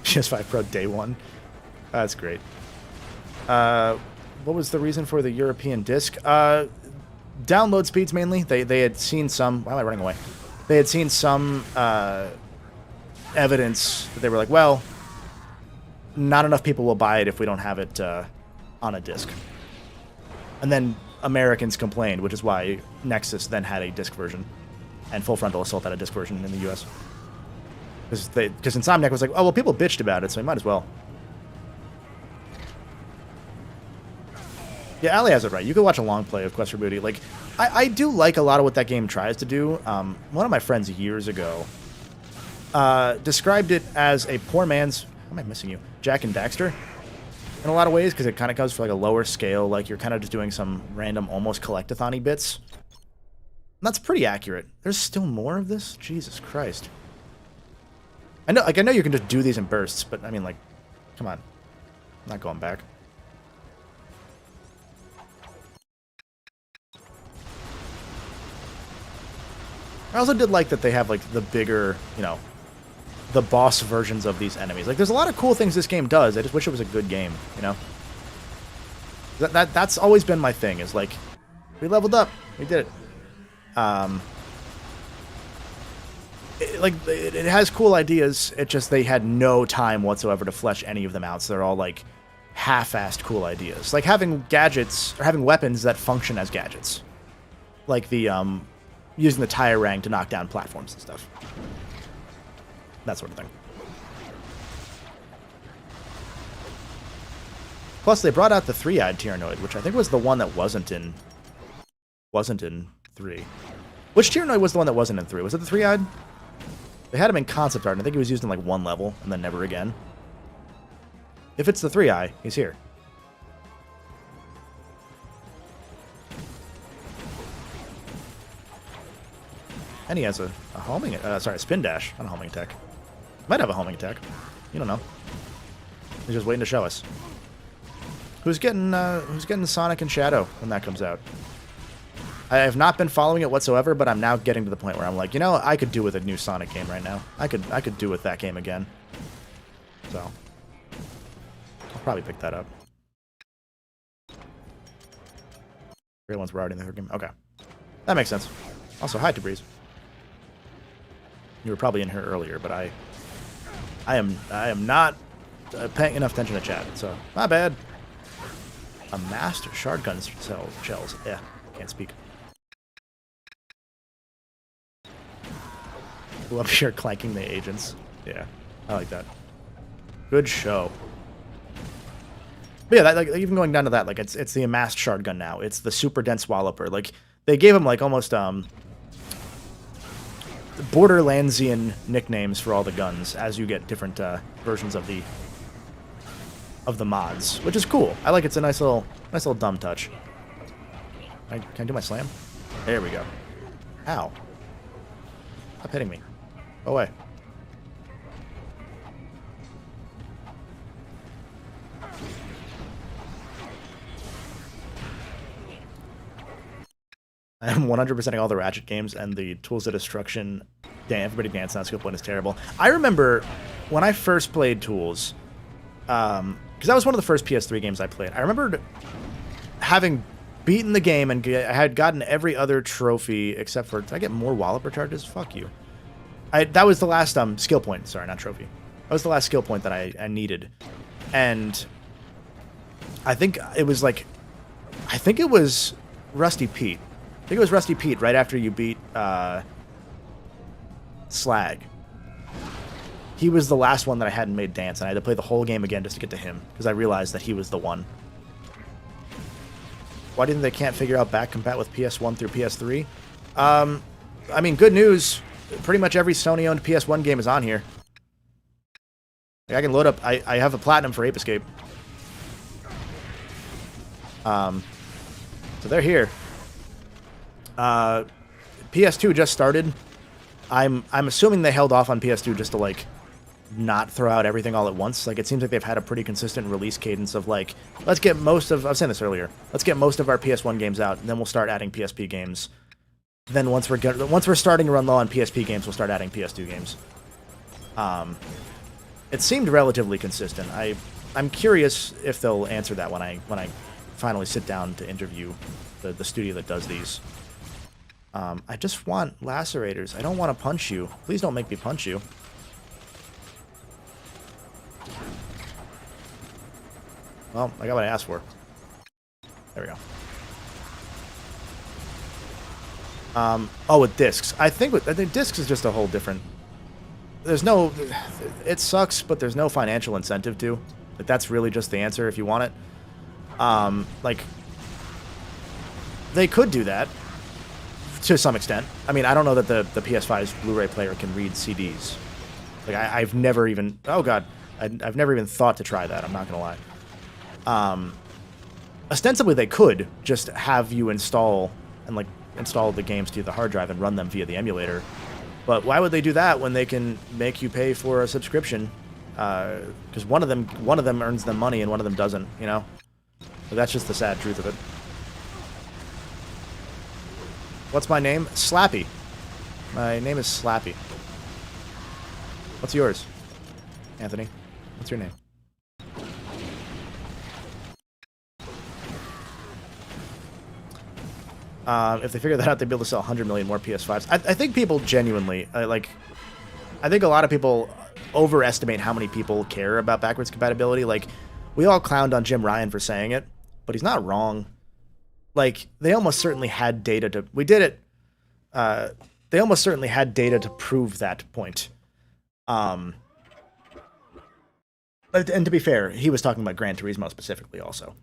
PS5 Pro day 1. That's great. What was the reason for the European disc? Download speeds mainly. They had seen some. Why am I running away? They had seen some evidence that they were like, well, not enough people will buy it if we don't have it on a disc. And then Americans complained, which is why Nexus then had a disc version, and Full Frontal Assault had a disc version in the U.S. Because Insomniac was like, oh, well, people bitched about it, so we might as well. Yeah, Ali has it right. You could watch a long play of Quest for Booty. Like, I do like a lot of what that game tries to do. One of my friends years ago described it as a poor man's... How am I missing you? Jak and Daxter? In a lot of ways, because it kind of goes for like a lower scale. Like, you're kind of just doing some random, almost collectathon-y bits. And that's pretty accurate. There's still more of this? Jesus Christ. I know you can just do these in bursts, but I mean, like, come on. I'm not going back. I also did like that they have, like, the bigger, you know, the boss versions of these enemies. Like, there's a lot of cool things this game does. I just wish it was a good game, you know? That's always been my thing, is, like, we leveled up. We did it. It has cool ideas. It just, they had no time whatsoever to flesh any of them out, so they're all, like, half-assed cool ideas. Like having gadgets, or having weapons that function as gadgets. Like the, using the tire rang to knock down platforms and stuff. That sort of thing. Plus, they brought out the three-eyed Tyrannoid, which I think was the one that wasn't in 3. Which Tyrannoid was the one that wasn't in 3? Was it the three-eyed? They had him in concept art, and I think he was used in, like, one level, and then never again. If it's the three-eye, he's here. And he has a homing, a spin dash, not a homing attack. Might have a homing attack. You don't know. He's just waiting to show us. Who's getting Sonic and Shadow when that comes out? I have not been following it whatsoever, but I'm now getting to the point where I'm like, you know, I could do with a new Sonic game right now. I could do with that game again. So I'll probably pick that up. Great ones were already in the third game. Okay, that makes sense. Also, hi to Breeze. You were probably in here earlier, but I am not paying enough attention to chat, so my bad. A master shard gun shells. Yeah, can't speak. Who up here clanking the agents? Yeah, I like that. Good show. But yeah, that, like, even going down to that, like it's the amassed shard gun now. It's the super dense walloper. Like they gave him like almost Borderlandsian nicknames for all the guns as you get different versions of the mods, which is cool. I like it's a nice little dumb touch. Can I do my slam? There we go. Ow. Stop hitting me. Go away. I am 100%ing all the Ratchet games, and the Tools of Destruction, damn, everybody dance on Skill Point is terrible. I remember when I first played Tools, because that was one of the first PS3 games I played. I remembered having beaten the game, and I had gotten every other trophy except for, did I get more Walloper charges? Fuck you. That was the last skill point. Sorry, not trophy. That was the last skill point that I needed. And I think it was like, I think it was Rusty Pete. I think it was Rusty Pete right after you beat Slag. He was the last one that I hadn't made dance, and I had to play the whole game again just to get to him, because I realized that he was the one. Why didn't they can't figure out back compat with PS1 through PS3? I mean, good news. Pretty much every Sony-owned PS1 game is on here. Like, I can load up... I have a Platinum for Ape Escape. So they're here. PS2 just started. I'm assuming they held off on PS2 just to, like, not throw out everything all at once. Like, it seems like they've had a pretty consistent release cadence of, like, let's get most of... I was saying this earlier. Let's get most of our PS1 games out, and then we'll start adding PSP games. Then once we're starting to run low on PSP games, we'll start adding PS2 games. It seemed relatively consistent. I'm curious if they'll answer that when I finally sit down to interview the studio that does these. I just want lacerators. I don't want to punch you. Please don't make me punch you. Well, I got what I asked for. There we go. Oh, with discs. I think discs is just a whole different... There's no... It sucks, but there's no financial incentive to. Like, that's really just the answer if you want it. Like, they could do that to some extent. I mean, I don't know that the PS5's Blu-ray player can read CDs. Like, I've never even... Oh, God. I've never even thought to try that. I'm not going to lie. Ostensibly, they could just have you install and, like, install the games to the hard drive and run them via the emulator. But why would they do that when they can make you pay for a subscription? Because one of them earns them money and one of them doesn't, you know? But that's just the sad truth of it. What's my name? Slappy. My name is Slappy. What's yours? Anthony, what's your name? If they figure that out, they'd be able to sell 100 million more PS5s. I think people genuinely, I think a lot of people overestimate how many people care about backwards compatibility. Like, we all clowned on Jim Ryan for saying it, but he's not wrong. Like, they almost certainly had data to... We did it. They almost certainly had data to prove that point. And to be fair, he was talking about Gran Turismo specifically also.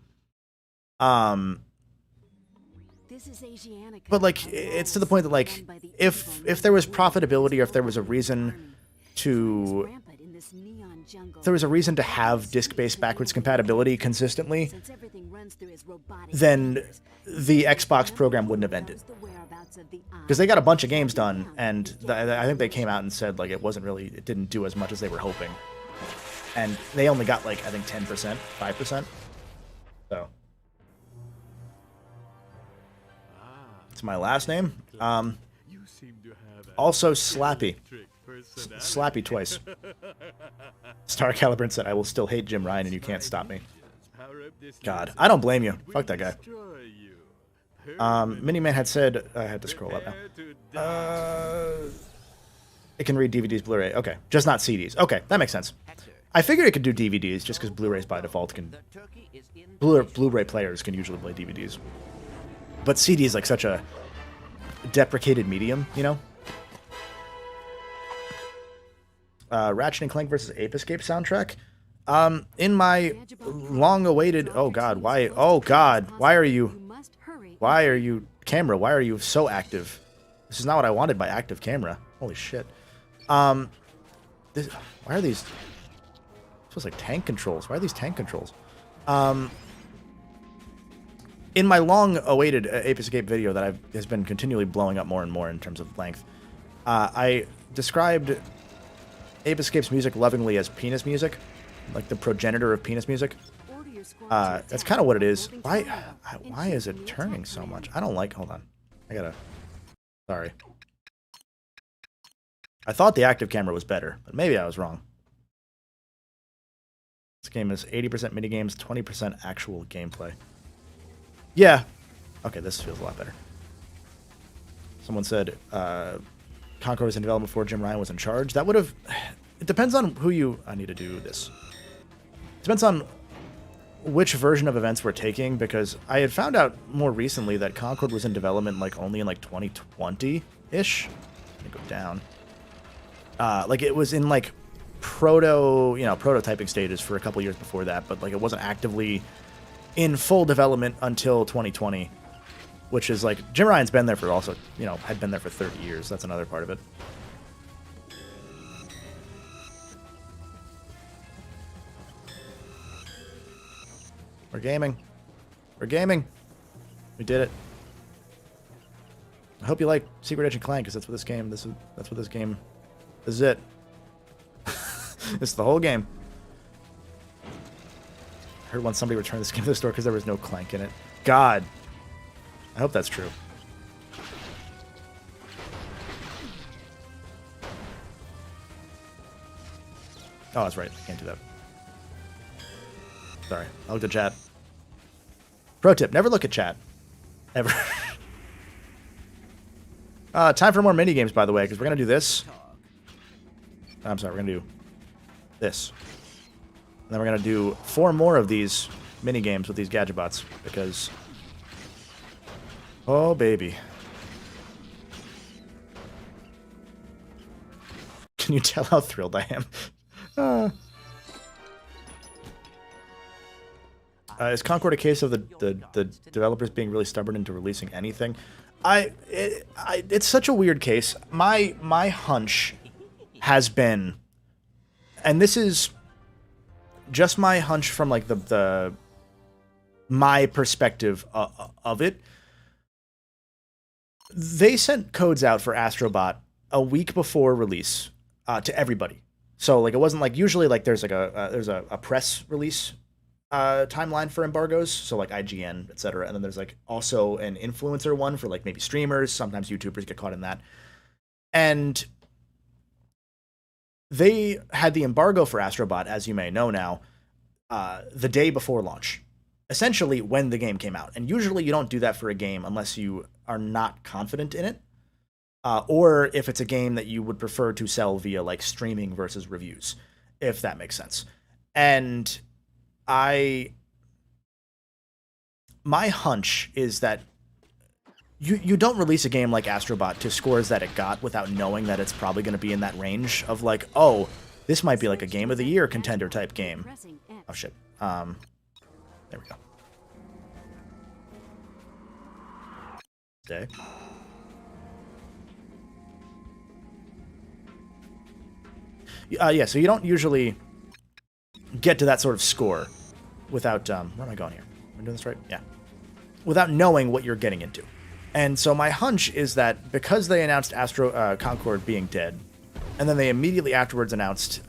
But, like, it's to the point that, like, if there was profitability or if there was a reason to... If there was a reason to have disc-based backwards compatibility consistently, then the Xbox program wouldn't have ended. Because they got a bunch of games done, and I think they came out and said, like, it didn't do as much as they were hoping. And they only got, like, I think 10%, 5%. So... It's my last name. Also Slappy. Slappy twice. Star Caliburn said, I will still hate Jim Ryan and you can't stop me. God, I don't blame you. Fuck that guy. Miniman had said, I had to scroll up now. It can read DVDs, Blu-ray. Okay, just not CDs. Okay, that makes sense. I figured it could do DVDs just because Blu-rays by default can... Blu-ray players can usually play DVDs. But CD is like such a deprecated medium, you know? Ratchet and Clank versus Ape Escape soundtrack. In my long-awaited... Oh, God, why... Oh, God, why are you... Camera, why are you so active? This is not what I wanted by active camera. Holy shit. Why are these... It feels like tank controls. Why are these tank controls? In my long-awaited Ape Escape video that has been continually blowing up more and more in terms of length, I described Ape Escape's music lovingly as penis music, like the progenitor of penis music. That's kind of what it is. Why is it turning so much? I don't like... Hold on. I gotta... Sorry. I thought the active camera was better, but maybe I was wrong. This game is 80% minigames, 20% actual gameplay. Yeah. Okay, this feels a lot better. Someone said Concord was in development before Jim Ryan was in charge. That would have... It depends on who you... I need to do this. It depends on which version of events we're taking, because I had found out more recently that Concord was in development like only in like 2020-ish. Let me go down. Like it was in like prototyping stages for a couple years before that, but like it wasn't actively in full development until 2020, which is like Jim Ryan's been there for also, had been there for 30 years. That's another part of it. We're gaming. We're gaming. We did it. I hope you like Secret Agent Clank, because that's what this game. That's what this game. This is it. It's the whole game. I heard once somebody returned this game to the store because there was no Clank in it. God. I hope that's true. Oh, that's right. I can't do that. Sorry. I looked at chat. Pro tip, never look at chat. Ever. Time for more minigames, by the way, because we're going to do this. I'm sorry, we're going to do this. And then we're going to do 4 more of these minigames with these Gadgebots, because... Oh, baby. Can you tell how thrilled I am? Is Concord a case of the developers being really stubborn into releasing anything? It's such a weird case. My hunch has been, and this is just my hunch from like my perspective of it. They sent codes out for Astrobot a week before release to everybody. So like it wasn't like usually like there's like a press release timeline for embargoes, so like IGN, etc. And then there's like also an influencer one for like maybe streamers. Sometimes YouTubers get caught in that. And they had the embargo for Astrobot, as you may know now, the day before launch, essentially when the game came out. And usually you don't do that for a game unless you are not confident in it, or if it's a game that you would prefer to sell via like streaming versus reviews, if that makes sense. And my hunch is that you don't release a game like Astrobot to scores that it got without knowing that it's probably going to be in that range of like, oh, this might be like a Game of the Year contender type game. Oh shit. There we go. Stay. Yeah, so you don't usually get to that sort of score without, where am I going here? Am I doing this right? Yeah. Without knowing what you're getting into. And so my hunch is that because they announced Concord being dead, and then they immediately afterwards announced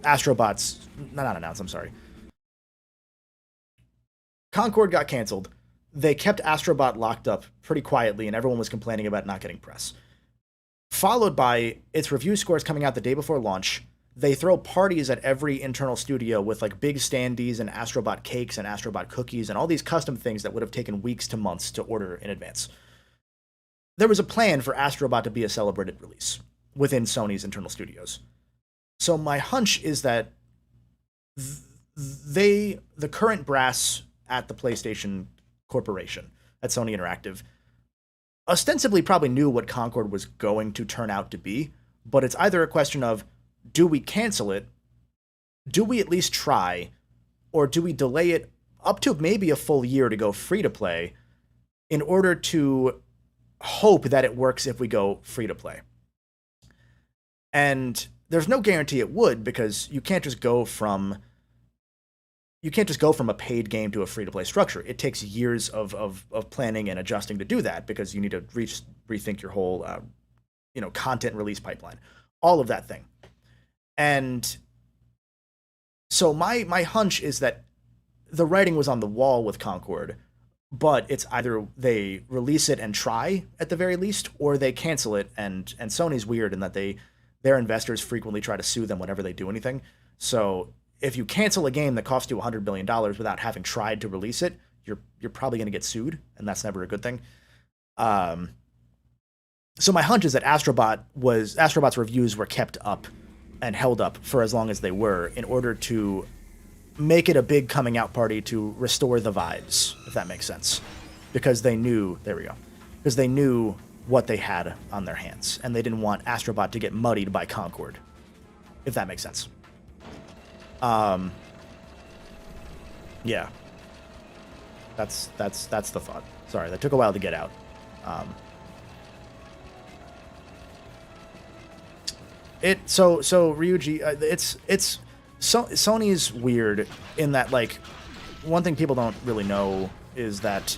Astrobot's, not announced, I'm sorry. Concord got canceled. They kept Astrobot locked up pretty quietly, and everyone was complaining about not getting press. Followed by its review scores coming out the day before launch. They throw parties at every internal studio with like big standees and Astrobot cakes and Astrobot cookies and all these custom things that would have taken weeks to months to order in advance. There was a plan for Astrobot to be a celebrated release within Sony's internal studios. So my hunch is that the current brass at the PlayStation Corporation, at Sony Interactive, ostensibly probably knew what Concord was going to turn out to be, but it's either a question of, do we cancel it? Do we at least try? Or do we delay it up to maybe a full year to go free to play in order to hope that it works if we go free to play? And there's no guarantee it would, because you can't just go from a paid game to a free to play structure. It takes years of planning and adjusting to do that, because you need to rethink your whole content release pipeline, all of that thing. And so my hunch is that the writing was on the wall with Concord, but it's either they release it and try at the very least, or they cancel it. And Sony's weird in that their investors frequently try to sue them whenever they do anything. So if you cancel a game that cost you $100 billion without having tried to release it, you're probably going to get sued, and that's never a good thing. So my hunch is that Astrobot's reviews were kept up and held up for as long as they were in order to make it a big coming out party to restore the vibes, if that makes sense. Because they knew, because they knew what they had on their hands, and they didn't want Astrobot to get muddied by Concord, if that makes sense. Yeah. That's the thought. Sorry, that took a while to get out. So Ryuji, Sony's weird in that, like, one thing people don't really know is that,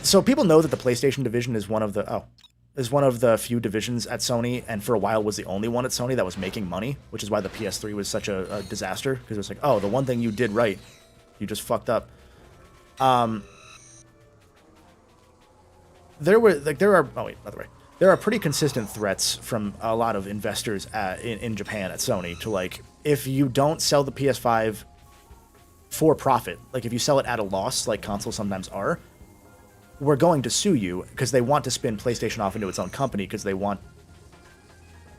so people know that the PlayStation division is one of the few divisions at Sony, and for a while was the only one at Sony that was making money, which is why the PS3 was such a disaster, because it was like, oh, the one thing you did right, you just fucked up. There are pretty consistent threats from a lot of investors in Japan at Sony to, like, if you don't sell the PS5 for profit, like if you sell it at a loss, like consoles sometimes are, we're going to sue you, because they want to spin PlayStation off into its own company, because they want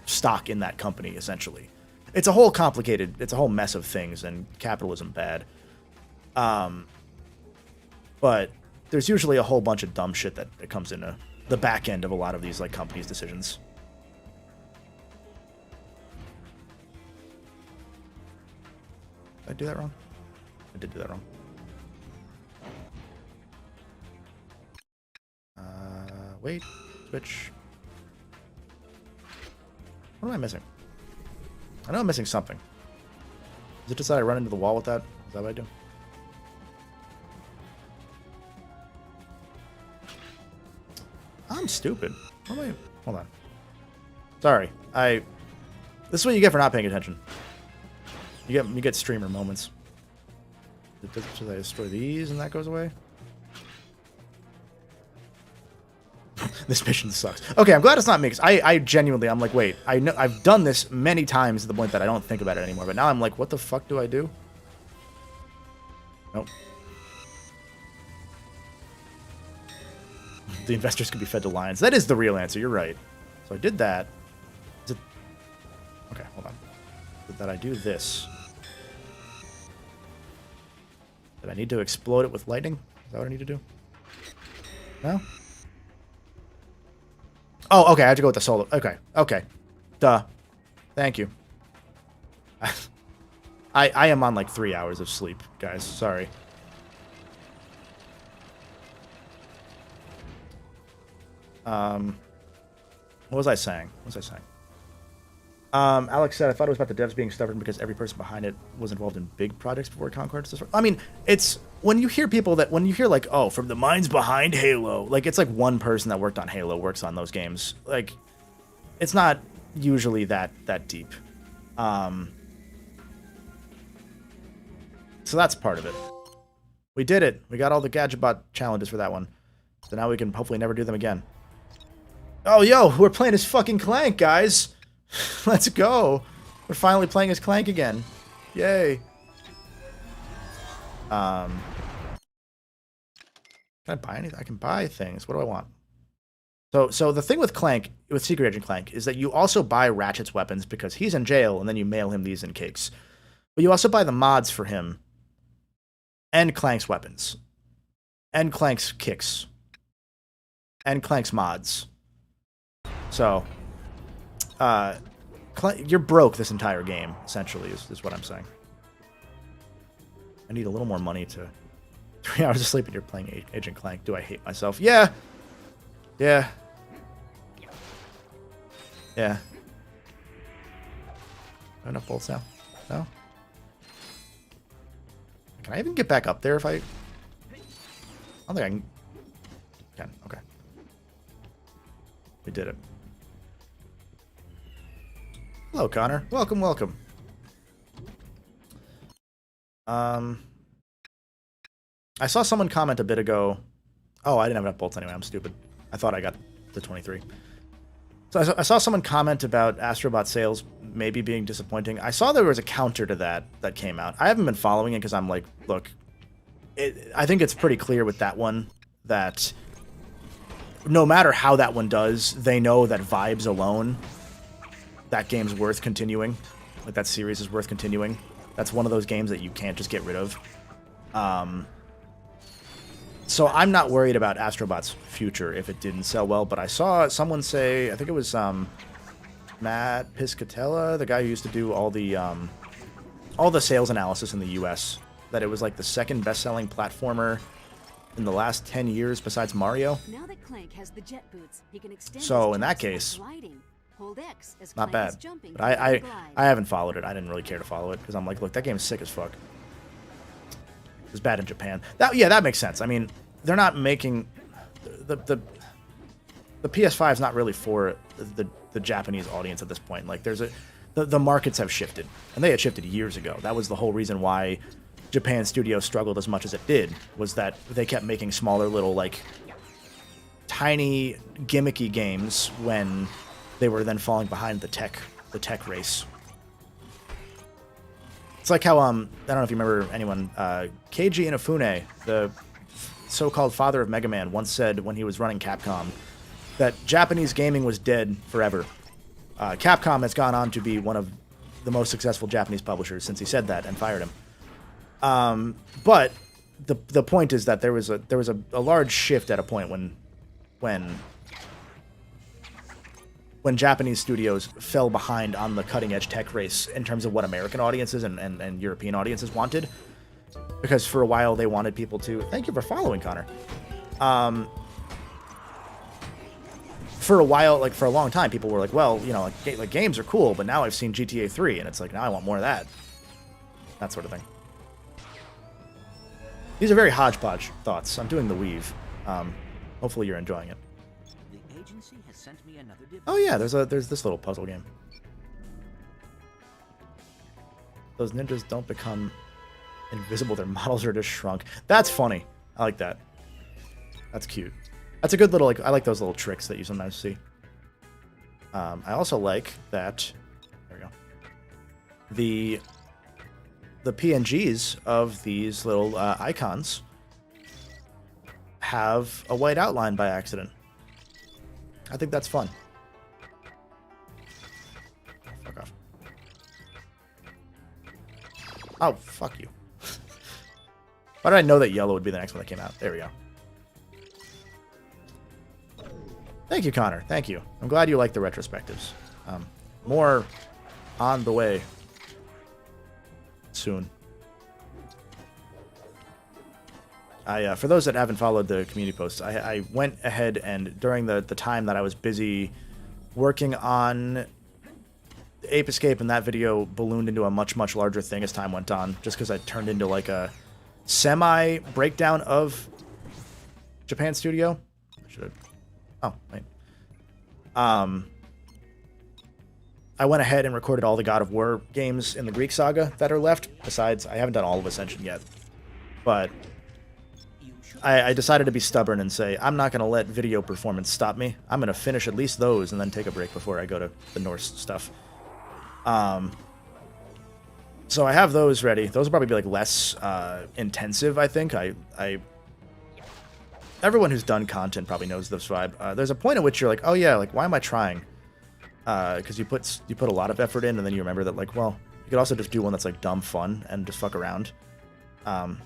stock in that company, essentially. It's a whole mess of things, and capitalism bad. But there's usually a whole bunch of dumb shit that comes into the back end of a lot of these, like, companies' decisions. Did I do that wrong? I did do that wrong. Wait, switch. What am I missing? I know I'm missing something. Is it just that I run into the wall with that? Is that what I do? I'm stupid. What am I? Hold on. Sorry. This is what you get for not paying attention. You get streamer moments. Should I destroy these and that goes away? This mission sucks. Okay, I'm glad it's not me. 'Cause I genuinely, I'm like, wait, I know I've done this many times to the point that I don't think about it anymore. But now I'm like, what the fuck do I do? Nope. The investors could be fed to lions. That is the real answer. You're right. So I did that. Is it... Okay, hold on. Did I do this? Did I need to explode it with lightning? Is that what I need to do? No? Oh, okay. I have to go with the solo. Okay. Okay. Duh. Thank you. I am on like 3 hours of sleep, guys. Sorry. What was I saying? Alex said, I thought it was about the devs being stubborn because every person behind it was involved in big projects before Concord. I mean, it's when you hear people that, when you hear like, oh, from the minds behind Halo, like it's like one person that worked on Halo works on those games. Like, it's not usually that deep. So that's part of it. We did it. We got all the Gadgebot challenges for that one. So now we can hopefully never do them again. Oh, yo, we're playing as fucking Clank, guys. Let's go. We're finally playing as Clank again. Yay. Can I buy anything? I can buy things. What do I want? So the thing with Clank, with Secret Agent Clank, is that you also buy Ratchet's weapons because he's in jail, and then you mail him these in cakes. But you also buy the mods for him, and Clank's weapons, and Clank's kicks, and Clank's mods. So, you're broke this entire game, essentially, is what I'm saying. I need a little more money to... 3 hours of sleep and you're playing Agent Clank. Do I hate myself? Yeah. Yeah. Yeah. Enough bolts now? No? Can I even get back up there if I don't think I can. Okay. We did it. Hello, Connor. Welcome, welcome. I saw someone comment a bit ago. Oh, I didn't have enough bolts anyway. I'm stupid. I thought I got the 23. So I saw someone comment about Astrobot sales maybe being disappointing. I saw there was a counter to that came out. I haven't been following it because I'm like, look, I think it's pretty clear with that one that no matter how that one does, they know that vibes alone, that game's worth continuing. Like, that series is worth continuing. That's one of those games that you can't just get rid of. So I'm not worried about Astrobot's future if it didn't sell well, but I saw someone say, I think it was Matt Piscatella, the guy who used to do all the sales analysis in the US, that it was like the second best-selling platformer in the last 10 years besides Mario. Now that Clank has the jet boots, he can extend So his in that jumps by case, gliding. Hold X as not Clank is bad. jumping But I to glide. haven't followed it. I didn't really care to follow it because I'm like, look, that game's sick as fuck. It was bad in Japan. That makes sense. I mean, they're not making the PS5 is not really for the Japanese audience at this point. Like, the markets have shifted, and they had shifted years ago. That was the whole reason why Japan studios struggled as much as it did, was that they kept making smaller little, like, tiny gimmicky games when they were then falling behind the tech race. It's like how I don't know if you remember anyone, Keiji Inafune, the so-called father of Mega Man, once said when he was running Capcom that Japanese gaming was dead forever. Capcom has gone on to be one of the most successful Japanese publishers since he said that and fired him. But the point is that there was a large shift at a point when Japanese studios fell behind on the cutting-edge tech race in terms of what American audiences and European audiences wanted. Because for a while they wanted people to... Thank you for following, Connor. For a while, like for a long time, people were like, well, you know, like games are cool, but now I've seen GTA 3, and it's like, now I want more of that. That sort of thing. These are very hodgepodge thoughts. I'm doing the weave. Hopefully you're enjoying it. The agency has sent me another device. Oh yeah, there's this little puzzle game. Those ninjas don't become invisible, their models are just shrunk. That's funny. I like that. That's cute. That's a good little, like, I like those little tricks that you sometimes see. I also like that, there we go, the PNGs of these little icons have a white outline by accident. I think that's fun. Oh, fuck off. Oh, fuck you. Why did I know that yellow would be the next one that came out? There we go. Thank you, Connor. Thank you. I'm glad you like the retrospectives. More on the way soon. For those that haven't followed the community posts, I went ahead and during the time that I was busy working on Ape Escape, and that video ballooned into a much, much larger thing as time went on, just because I turned into like a semi-breakdown of Japan Studio. I should have... Oh, wait. I went ahead and recorded all the God of War games in the Greek saga that are left. Besides, I haven't done all of Ascension yet. But I decided to be stubborn and say, I'm not going to let video performance stop me. I'm going to finish at least those and then take a break before I go to the Norse stuff. So I have those ready. Those will probably be like less intensive, I think. Everyone who's done content probably knows this vibe. There's a point at which you're like, oh yeah, like why am I trying? Because you put a lot of effort in, and then you remember that like, well, you could also just do one that's like dumb fun and just fuck around.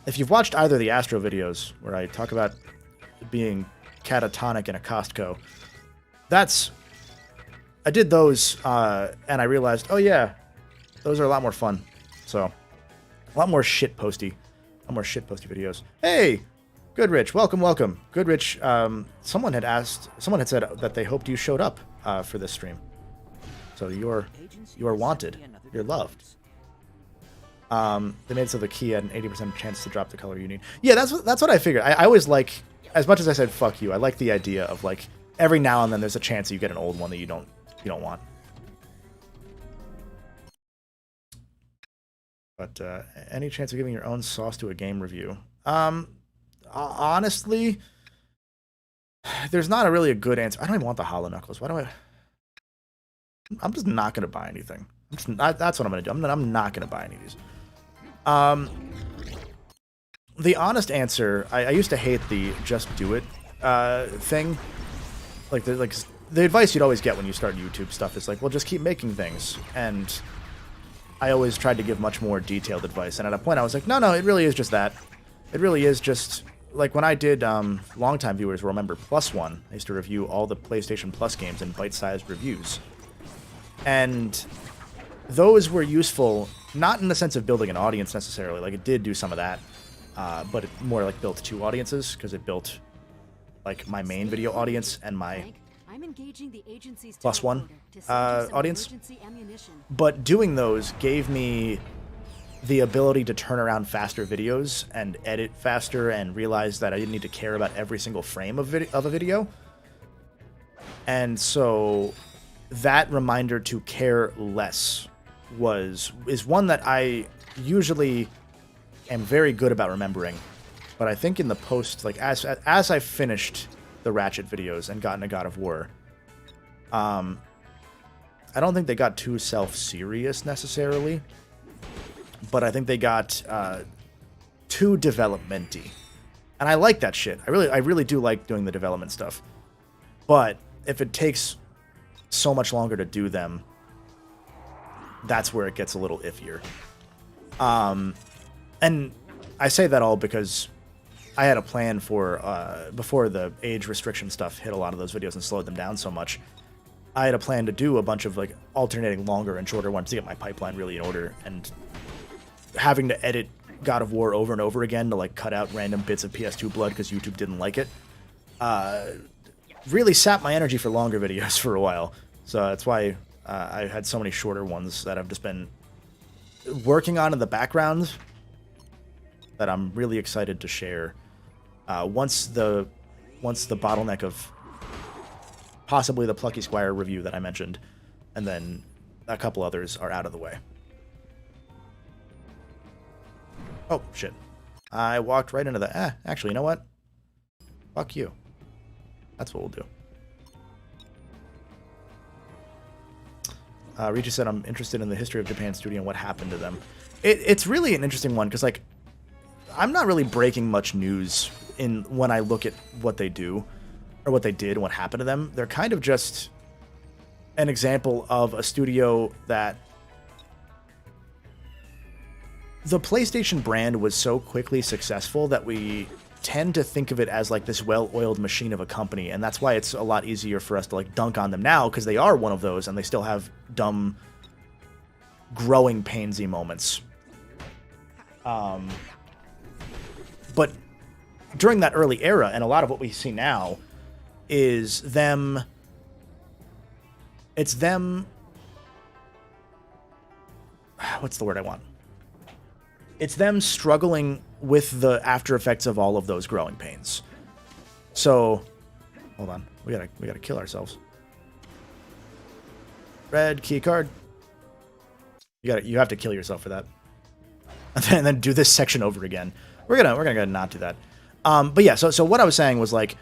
If you've watched either of the Astro videos where I talk about being catatonic in a Costco, I did those and I realized, oh yeah, those are a lot more fun. So a lot more shit posty videos. Hey, Goodrich, welcome. Goodrich, someone had said that they hoped you showed up for this stream. So you are wanted. You're loved. They made it so the key had an 80% chance to drop the color you need. Yeah, that's what I figured. I always like, as much as I said fuck you, I like the idea of like every now and then there's a chance that you get an old one that you don't want. But any chance of giving your own sauce to a game review? Honestly, there's not really a good answer. I don't even want the Hollow Knuckles. Why do I? I'm just not gonna buy anything. That's what I'm gonna do. I'm not gonna buy any of these. The honest answer, I used to hate the just do it thing. Like the advice you'd always get when you start YouTube stuff is like, well, just keep making things. And I always tried to give much more detailed advice. And at a point I was like, no, it really is just that. It really is just, like when I did, longtime viewers will remember Plus One, I used to review all the PlayStation Plus games in bite-sized reviews. And those were useful, not in the sense of building an audience necessarily, like it did do some of that, but it more like built two audiences, because it built like my main video audience and my Plus One audience. But doing those gave me the ability to turn around faster videos and edit faster and realize that I didn't need to care about every single frame of a video. And so that reminder to care less is one that I usually am very good about remembering. But I think in the post, like as I finished the Ratchet videos and got into God of War, I don't think they got too self-serious necessarily. But I think they got too development-y. And I like that shit. I really do like doing the development stuff. But if it takes so much longer to do them, that's where it gets a little iffier. And I say that all because I had a plan for, before the age restriction stuff hit a lot of those videos and slowed them down so much, I had a plan to do a bunch of like alternating longer and shorter ones to get my pipeline really in order, and having to edit God of War over and over again to like cut out random bits of PS2 blood because YouTube didn't like it, really sapped my energy for longer videos for a while. So that's why I had so many shorter ones that I've just been working on in the background that I'm really excited to share once the bottleneck of possibly the Plucky Squire review that I mentioned, and then a couple others are out of the way. Oh, shit. I walked right into the... actually, you know what? Fuck you. That's what we'll do. Regis said, I'm interested in the history of Japan Studio and what happened to them. It's really an interesting one, because, like, I'm not really breaking much news when I look at what they do, or what they did and what happened to them. They're kind of just an example of a studio that the PlayStation brand was so quickly successful that we tend to think of it as like this well-oiled machine of a company, and that's why it's a lot easier for us to like dunk on them now, because they are one of those and they still have dumb growing painsy moments. But during that early era, and a lot of what we see now is them, it's them, what's the word I want? It's them struggling with the after effects of all of those growing pains. So, hold on, we gotta kill ourselves. Red key card. You have to kill yourself for that, and then do this section over again. We're gonna go ahead and not do that. But yeah, so what I was saying was, like,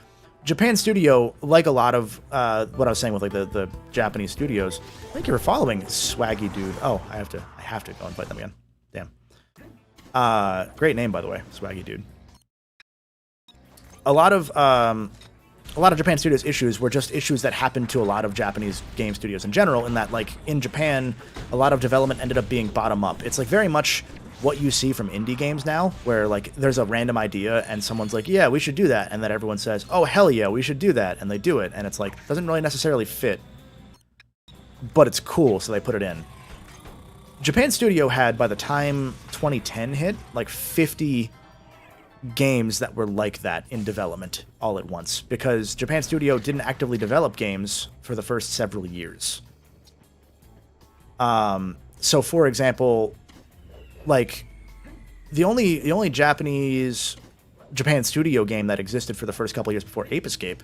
Japan Studio, like a lot of what I was saying with like the Japanese studios. Thank you for following, Swaggy Dude. Oh, I have to go and fight them again. Damn. Great name, by the way, Swaggy Dude. A lot of Japan Studios issues were just issues that happened to a lot of Japanese game studios in general, in that, like, in Japan, a lot of development ended up being bottom up. It's like very much what you see from indie games now, where like there's a random idea and someone's like, yeah, we should do that, and then everyone says, oh hell yeah, we should do that, and they do it, and it's like, doesn't really necessarily fit, but it's cool, so they put it in. Japan Studio had, by the time 2010 hit, like 50 games that were like that in development all at once, because Japan Studio didn't actively develop games for the first several years. So for example, like, the only Japan Studio game that existed for the first couple of years before Ape Escape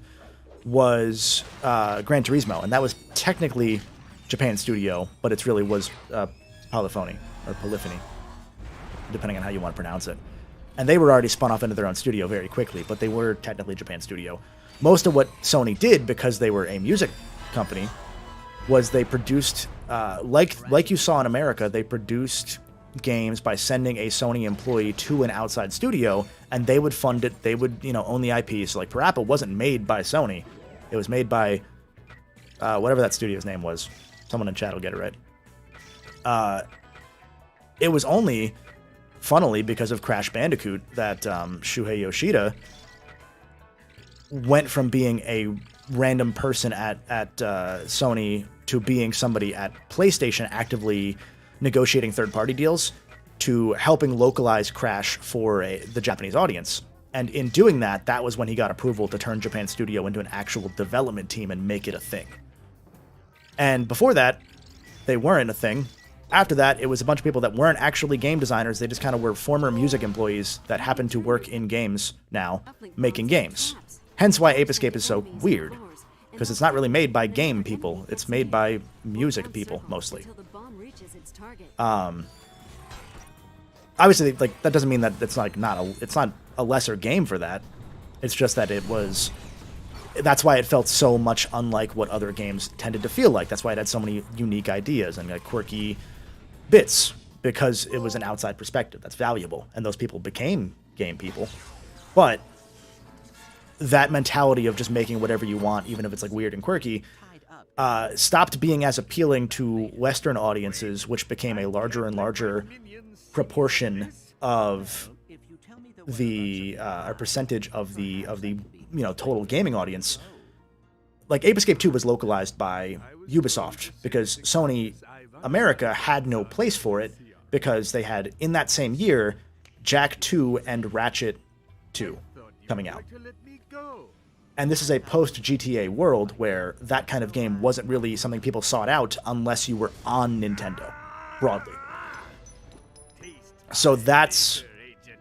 was Gran Turismo, and that was technically Japan Studio, but it really was Polyphony, or Polyphony, depending on how you want to pronounce it. And they were already spun off into their own studio very quickly, but they were technically Japan Studio. Most of what Sony did, because they were a music company, was they produced, like you saw in America, they produced games by sending a Sony employee to an outside studio, and they would fund it. They would, own the IP. So like Parental wasn't made by Sony. It was made by whatever that studio's name was. Someone in chat will get it right. It was only, funnily, because of Crash Bandicoot that Shuhei Yoshida went from being a random person at Sony to being somebody at PlayStation actively negotiating third-party deals, to helping localize Crash for the Japanese audience. And in doing that, that was when he got approval to turn Japan Studio into an actual development team and make it a thing. And before that, they weren't a thing. After that, it was a bunch of people that weren't actually game designers. They just kind of were former music employees that happened to work in games now, making games. Hence why Ape Escape is so weird, because it's not really made by game people. It's made by music people, mostly. Obviously, like, that doesn't mean that it's like it's not a lesser game for that. It's just that that's why it felt so much unlike what other games tended to feel like. That's why it had so many unique ideas and like quirky bits, because it was an outside perspective that's valuable, and those people became game people. But that mentality of just making whatever you want, even if it's like weird and quirky, stopped being as appealing to Western audiences, which became a larger and larger proportion of the percentage of the total gaming audience. Like Ape Escape 2 was localized by Ubisoft because Sony America had no place for it, because they had, in that same year, Jack 2 and Ratchet 2 coming out. And this is a post-GTA world where that kind of game wasn't really something people sought out unless you were on Nintendo, broadly. So that's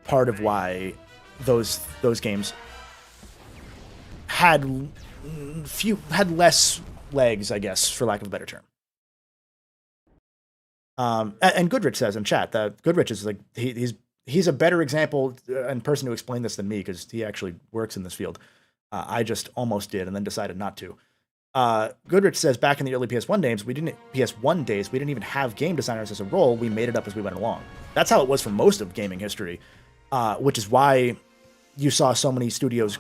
part of why those games had less legs, I guess, for lack of a better term. And Goodrich says in chat that Goodrich is like he's a better example and person to explain this than me, because he actually works in this field. I just almost did and then decided not to. Goodrich says, back in the early PS1 days, we didn't even have game designers as a role. We made it up as we went along. That's how it was for most of gaming history, which is why you saw so many studios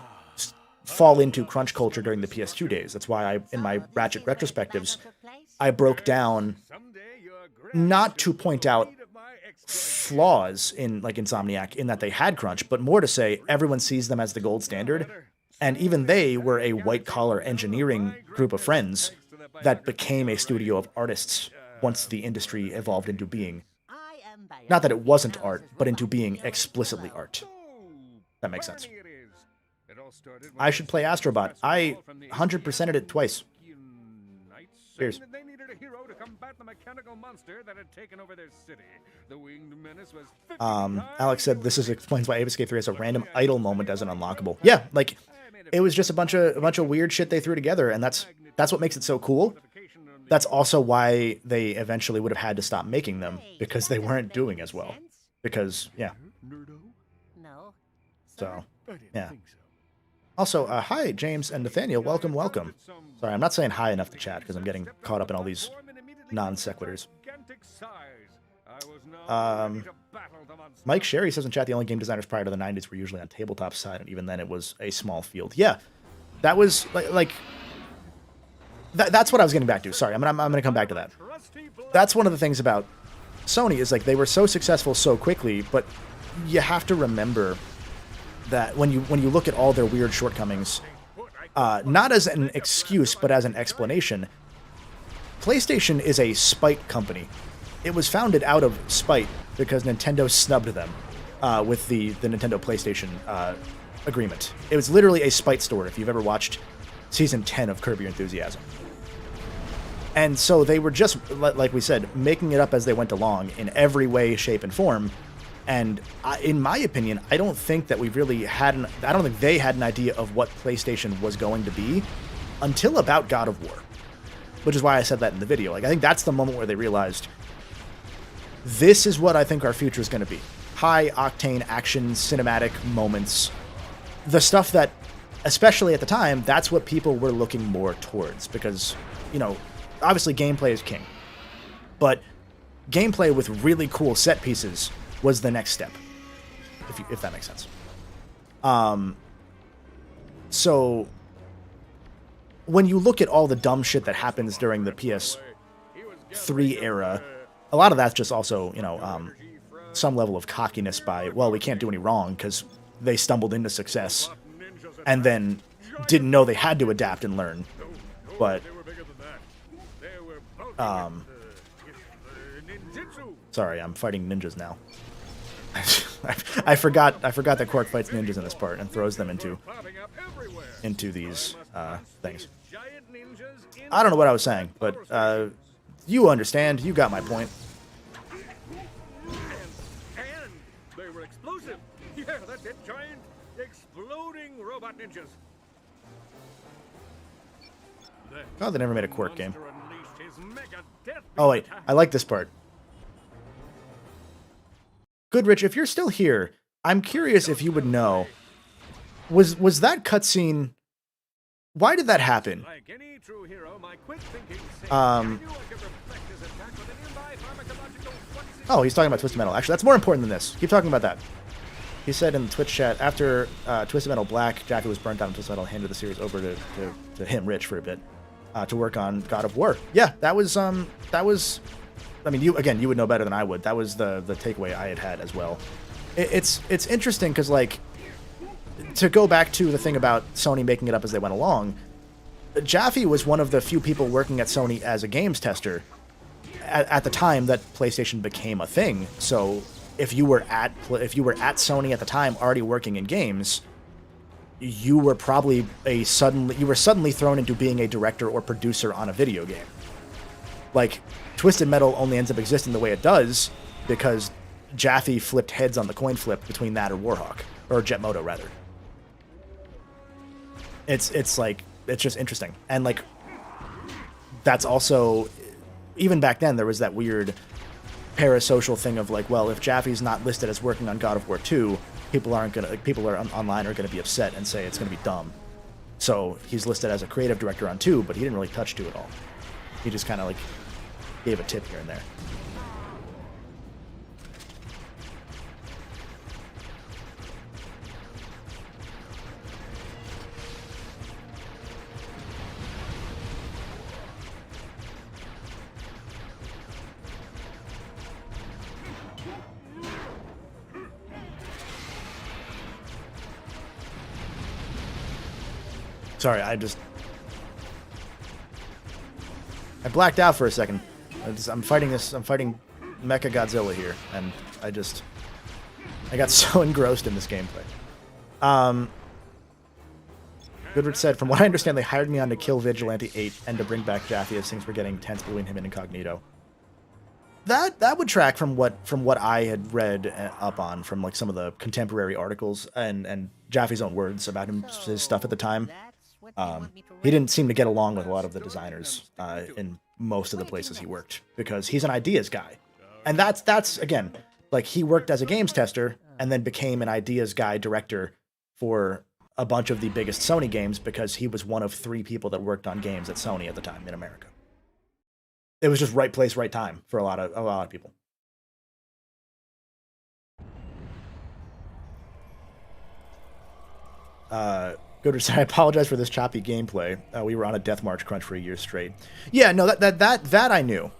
fall into crunch culture during the PS2 days. That's why in my Ratchet retrospectives, I broke down not to point out flaws in like Insomniac in that they had crunch, but more to say everyone sees them as the gold standard. And even they were a white-collar engineering group of friends that became a studio of artists once the industry evolved into being, not that it wasn't art, but into being explicitly art. That makes sense. I should play Astrobot. I 100%ed it twice. Cheers. They needed a hero to combat the mechanical monster that had taken over their city. The winged menace was Alex said this explains why Ape Escape 3 has a random idle moment as an unlockable. Yeah, like it was just a bunch of weird shit they threw together, and that's what makes it so cool. That's also why they eventually would have had to stop making them, because they weren't doing as well. Because yeah. So yeah. Also, hi James and Nathaniel, welcome. Sorry, I'm not saying hi enough to chat because I'm getting caught up in all these non sequiturs. Mike Sherry says in chat the only game designers prior to the 90s were usually on tabletop side, and even then it was a small field. Yeah, that was that's what I was getting back to. Sorry, I'm gonna come back to that. That's one of the things about Sony is like they were so successful so quickly, but you have to remember that when you look at all their weird shortcomings, not as an excuse but as an explanation, PlayStation is a spite company. It was founded out of spite because Nintendo snubbed them with the Nintendo PlayStation agreement. It was literally a spite story if you've ever watched Season 10 of Curb Your Enthusiasm. And so they were just, like we said, making it up as they went along in every way, shape, and form. And in my opinion, I don't think that we really had I don't think they had an idea of what PlayStation was going to be until about God of War. Which is why I said that in the video. Like, I think that's the moment where they realized this is what I think our future is going to be. High-octane action, cinematic moments. The stuff that, especially at the time, that's what people were looking more towards. Because, you know, obviously gameplay is king. But gameplay with really cool set pieces was the next step. If that makes sense. So when you look at all the dumb shit that happens during the PS3 era, a lot of that's just also, you know, some level of cockiness by, well, we can't do any wrong because they stumbled into success and then didn't know they had to adapt and learn. But, sorry, I'm fighting ninjas now. I forgot that Quark fights ninjas in this part and throws them into these things. I don't know what I was saying, but you understand. You got my point. And they were explosive. Yeah, that's it. Giant exploding robot ninjas. Oh, they never made a Quark game. Oh wait, I like this part. Goodrich, if you're still here, I'm curious if you would know. Was that cutscene? Why did that happen? Oh, he's talking about Twisted Metal. Actually, that's more important than this. Keep talking about that. He said in the Twitch chat, after Twisted Metal Black, Jaffe was burnt out and Twisted Metal handed the series over to him, Rich, for a bit, to work on God of War. Yeah, that was, I mean, you would know better than I would. That was the takeaway I had as well. It's interesting because, like, to go back to the thing about Sony making it up as they went along, Jaffe was one of the few people working at Sony as a games tester at the time that PlayStation became a thing. So if you were at Sony at the time already working in games, you were probably suddenly thrown into being a director or producer on a video game. Like, Twisted Metal only ends up existing the way it does because Jaffe flipped heads on the coin flip between that or Warhawk, or Jetmoto rather. It's just interesting. And like, that's also, even back then there was that weird parasocial thing of like, well, if Jaffe's not listed as working on God of War 2, people online are gonna be upset and say it's gonna be dumb. So he's listed as a creative director on 2, but he didn't really touch 2 at all. He just kind of like gave a tip here and there. Sorry, I blacked out for a second. I'm fighting Mecha Godzilla here, and I got so engrossed in this gameplay. Goodrich said, from what I understand, they hired me on to kill Vigilante 8 and to bring back Jaffe as things were getting tense between him and Incognito. That would track from what I had read up on from like some of the contemporary articles and Jaffe's own words about his stuff at the time. He didn't seem to get along with a lot of the designers in most of the places he worked because he's an ideas guy, and that's again, like, he worked as a games tester and then became an ideas guy director for a bunch of the biggest Sony games because he was one of 3 people that worked on games at Sony at the time in America. It was just right place, right time for a lot of people. Goodrich said, I apologize for this choppy gameplay. We were on a death march crunch for a year straight. Yeah, no, that I knew.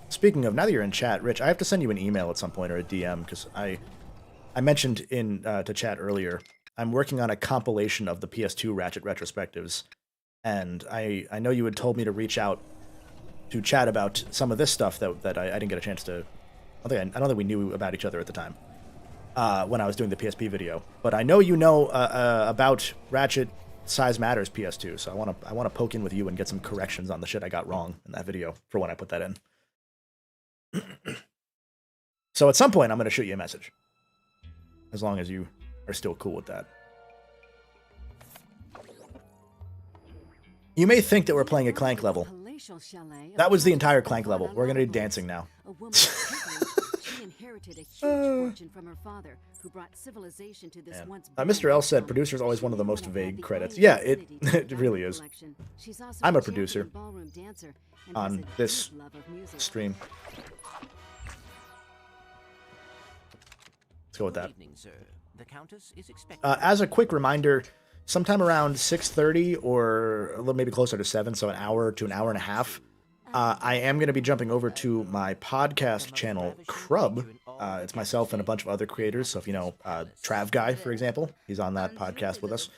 Speaking of, now that you're in chat, Rich, I have to send you an email at some point or a DM because I mentioned to chat earlier, I'm working on a compilation of the PS2 Ratchet retrospectives, and I know you had told me to reach out to chat about some of this stuff that I didn't get a chance to. I don't think we knew about each other at the time. When I was doing the PSP video, but I know you know about Ratchet Size Matters PS2, so I want to poke in with you and get some corrections on the shit I got wrong in that video for when I put that in. So at some point I'm going to shoot you a message, as long as you are still cool with that. You may think that we're playing a Clank level. That was the entire Clank level. We're going to do dancing now. Inherited a huge fortune from her father, who brought civilization to this once. Mr. L said, "Producer is always one of the most vague credits." Yeah, it really is. I'm a producer on this stream. Let's go with that. As a quick reminder, sometime around 6:30 or a little maybe closer to 7, so an hour to an hour and a half. I am going to be jumping over to my podcast channel, Crub. It's myself and a bunch of other creators. So if you know Trav Guy, for example, he's on that podcast with us.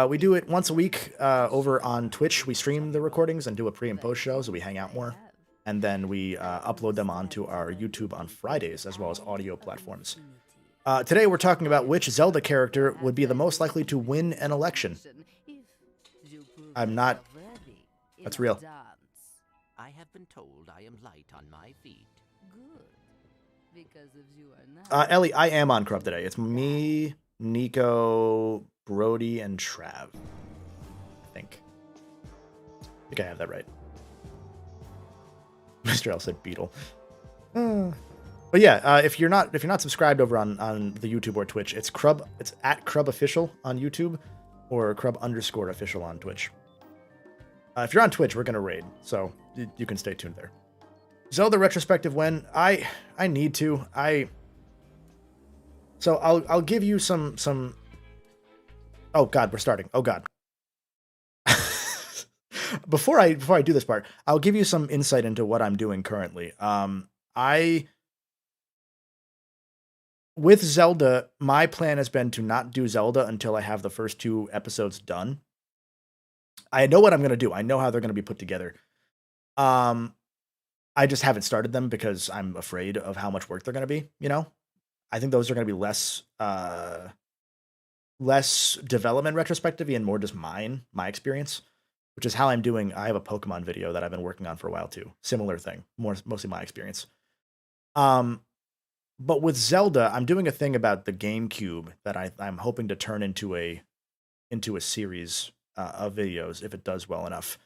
We do it once a week over on Twitch. We stream the recordings and do a pre and post show, so we hang out more. And then we upload them onto our YouTube on Fridays, as well as audio platforms. Today we're talking about which Zelda character would be the most likely to win an election. I'm not... That's real. I have been told I am light on my feet. Good. Because if you are not... Ellie, I am on Crub today. It's me, Nico, Brody, and Trav. I think I have that right. Mr. L said Beetle. But yeah, if you're not subscribed over on the YouTube or Twitch, it's Crub. It's at Crub Official on YouTube or Crub_official on Twitch. If you're on Twitch, we're gonna raid, so you can stay tuned there. Zelda retrospective when I need to. So I'll give you some. Oh God, we're starting. Oh God. Before I do this part, I'll give you some insight into what I'm doing currently. With Zelda, my plan has been to not do Zelda until I have the first 2 episodes done. I know what I'm going to do. I know how they're going to be put together. I just haven't started them because I'm afraid of how much work they're going to be, you know? I think those are going to be less development retrospective and more just my experience, which is how I'm doing. I have a Pokemon video that I've been working on for a while too. Similar thing, mostly my experience. But with Zelda, I'm doing a thing about the GameCube that I'm hoping to turn into a series of videos if it does well enough.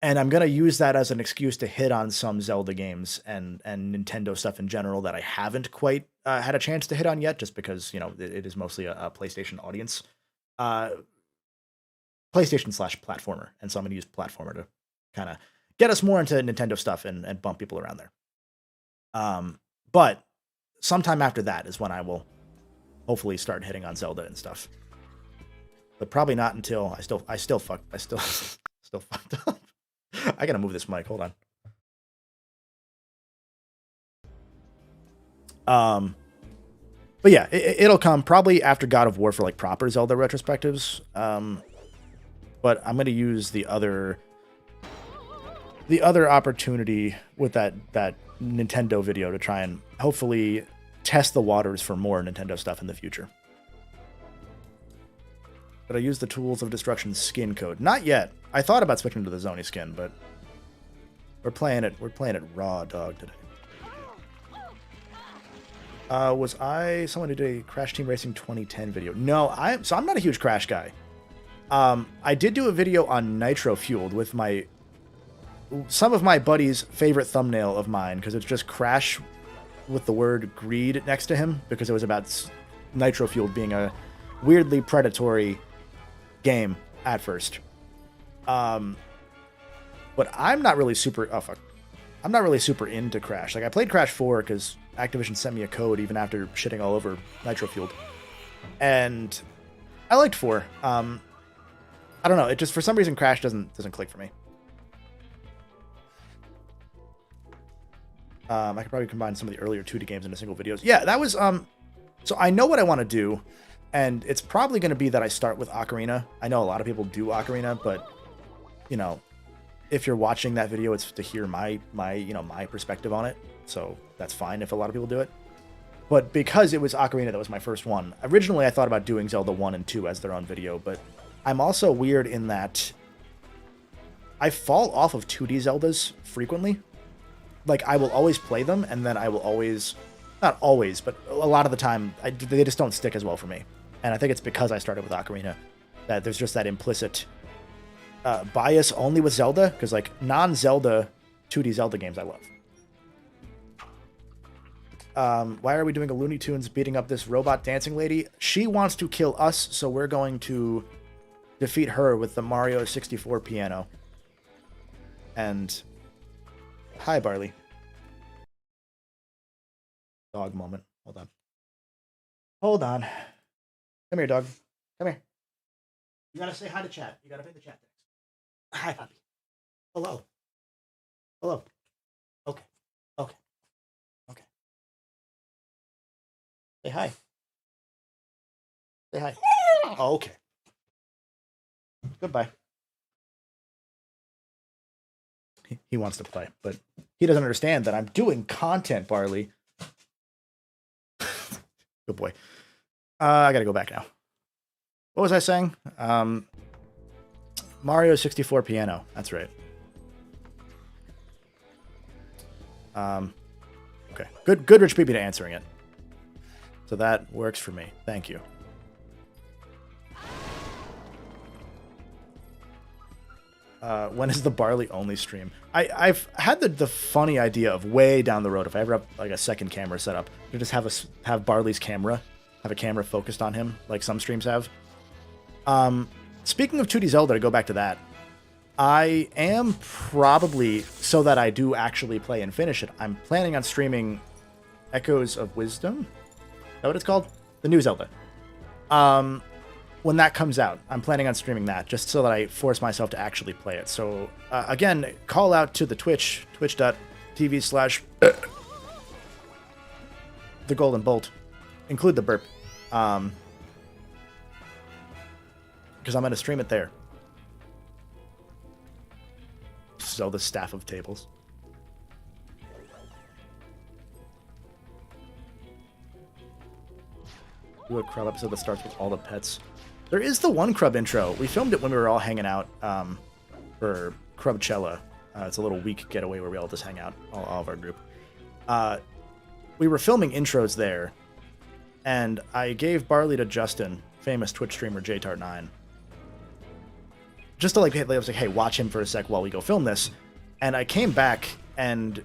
And I'm going to use that as an excuse to hit on some Zelda games and Nintendo stuff in general that I haven't quite had a chance to hit on yet, just because, you know, it is mostly a PlayStation audience. PlayStation/platformer, and so I'm going to use platformer to kind of get us more into Nintendo stuff and bump people around there. But sometime after that is when I will hopefully start hitting on Zelda and stuff. But probably not until I still fucked up. I gotta move this mic. Hold on. But yeah, it'll come probably after God of War for like proper Zelda retrospectives. But I'm gonna use the other opportunity with that Nintendo video to try and hopefully test the waters for more Nintendo stuff in the future. But I use the Tools of Destruction skin code. Not yet. I thought about switching to the Zony skin, but we're playing it raw dog today. Was I someone who did a Crash Team Racing 2010 video? No, I'm not a huge Crash guy. I did do a video on Nitro Fueled with some of my buddies' favorite thumbnail of mine, because it's just Crash with the word greed next to him, because it was about Nitro Fueled being a weirdly predatory game at first. But I'm not really super... Oh, fuck. I'm not really super into Crash. Like, I played Crash 4 because Activision sent me a code even after shitting all over Nitro Fueled. And I liked 4. I don't know. It just, for some reason, Crash doesn't click for me. I could probably combine some of the earlier 2D games into single videos. Yeah, that was... So I know what I want to do, and it's probably going to be that I start with Ocarina. I know a lot of people do Ocarina, but, you know, if you're watching that video, it's to hear my perspective on it. So that's fine if a lot of people do it. But because it was Ocarina that was my first one, originally I thought about doing Zelda 1 and 2 as their own video, but I'm also weird in that I fall off of 2D Zeldas frequently. Like, I will always play them, and then I will always... Not always, but a lot of the time, they just don't stick as well for me. And I think it's because I started with Ocarina that there's just that implicit bias only with Zelda, because, like, non-Zelda 2D Zelda games I love. Why are we doing a Looney Tunes beating up this robot dancing lady? She wants to kill us, so we're going to defeat her with the Mario 64 piano. And... Hi, Barley. Dog moment. Hold on. Hold on. Come here, dog. Come here. You gotta say hi to chat. You gotta pay the chat tax. Hi, puppy. Hello. Hello. Okay. Okay. Okay. Say hi. Say hi. Oh, okay. Goodbye. He wants to play, but he doesn't understand that I'm doing content, Barley. Good boy. I gotta go back now. What was I saying? Mario 64 piano. That's right. Okay. Good Rich Peepee to answering it. So that works for me. Thank you. When is the Barley only stream? I've had the funny idea of way down the road, if I ever have like a second camera set up, to just have Barley's camera, have a camera focused on him, like some streams have. Speaking of 2D Zelda, to go back to that, I am probably, so that I do actually play and finish it, I'm planning on streaming Echoes of Wisdom? Is that what it's called? The new Zelda. When that comes out, I'm planning on streaming that, just so that I force myself to actually play it. So, again, call out to the Twitch, twitch.tv/ The Golden Bolt. Include the burp. Because I'm going to stream it there. So the Staff of Tables. Do a Krub episode that starts with all the pets. There is the one Krub intro. We filmed it when we were all hanging out for Krubchella. It's a little week getaway where we all just hang out, all of our group. We were filming intros there, and I gave Barley to Justin, famous Twitch streamer JTart9, just to I was like, hey, watch him for a sec while we go film this. And I came back, and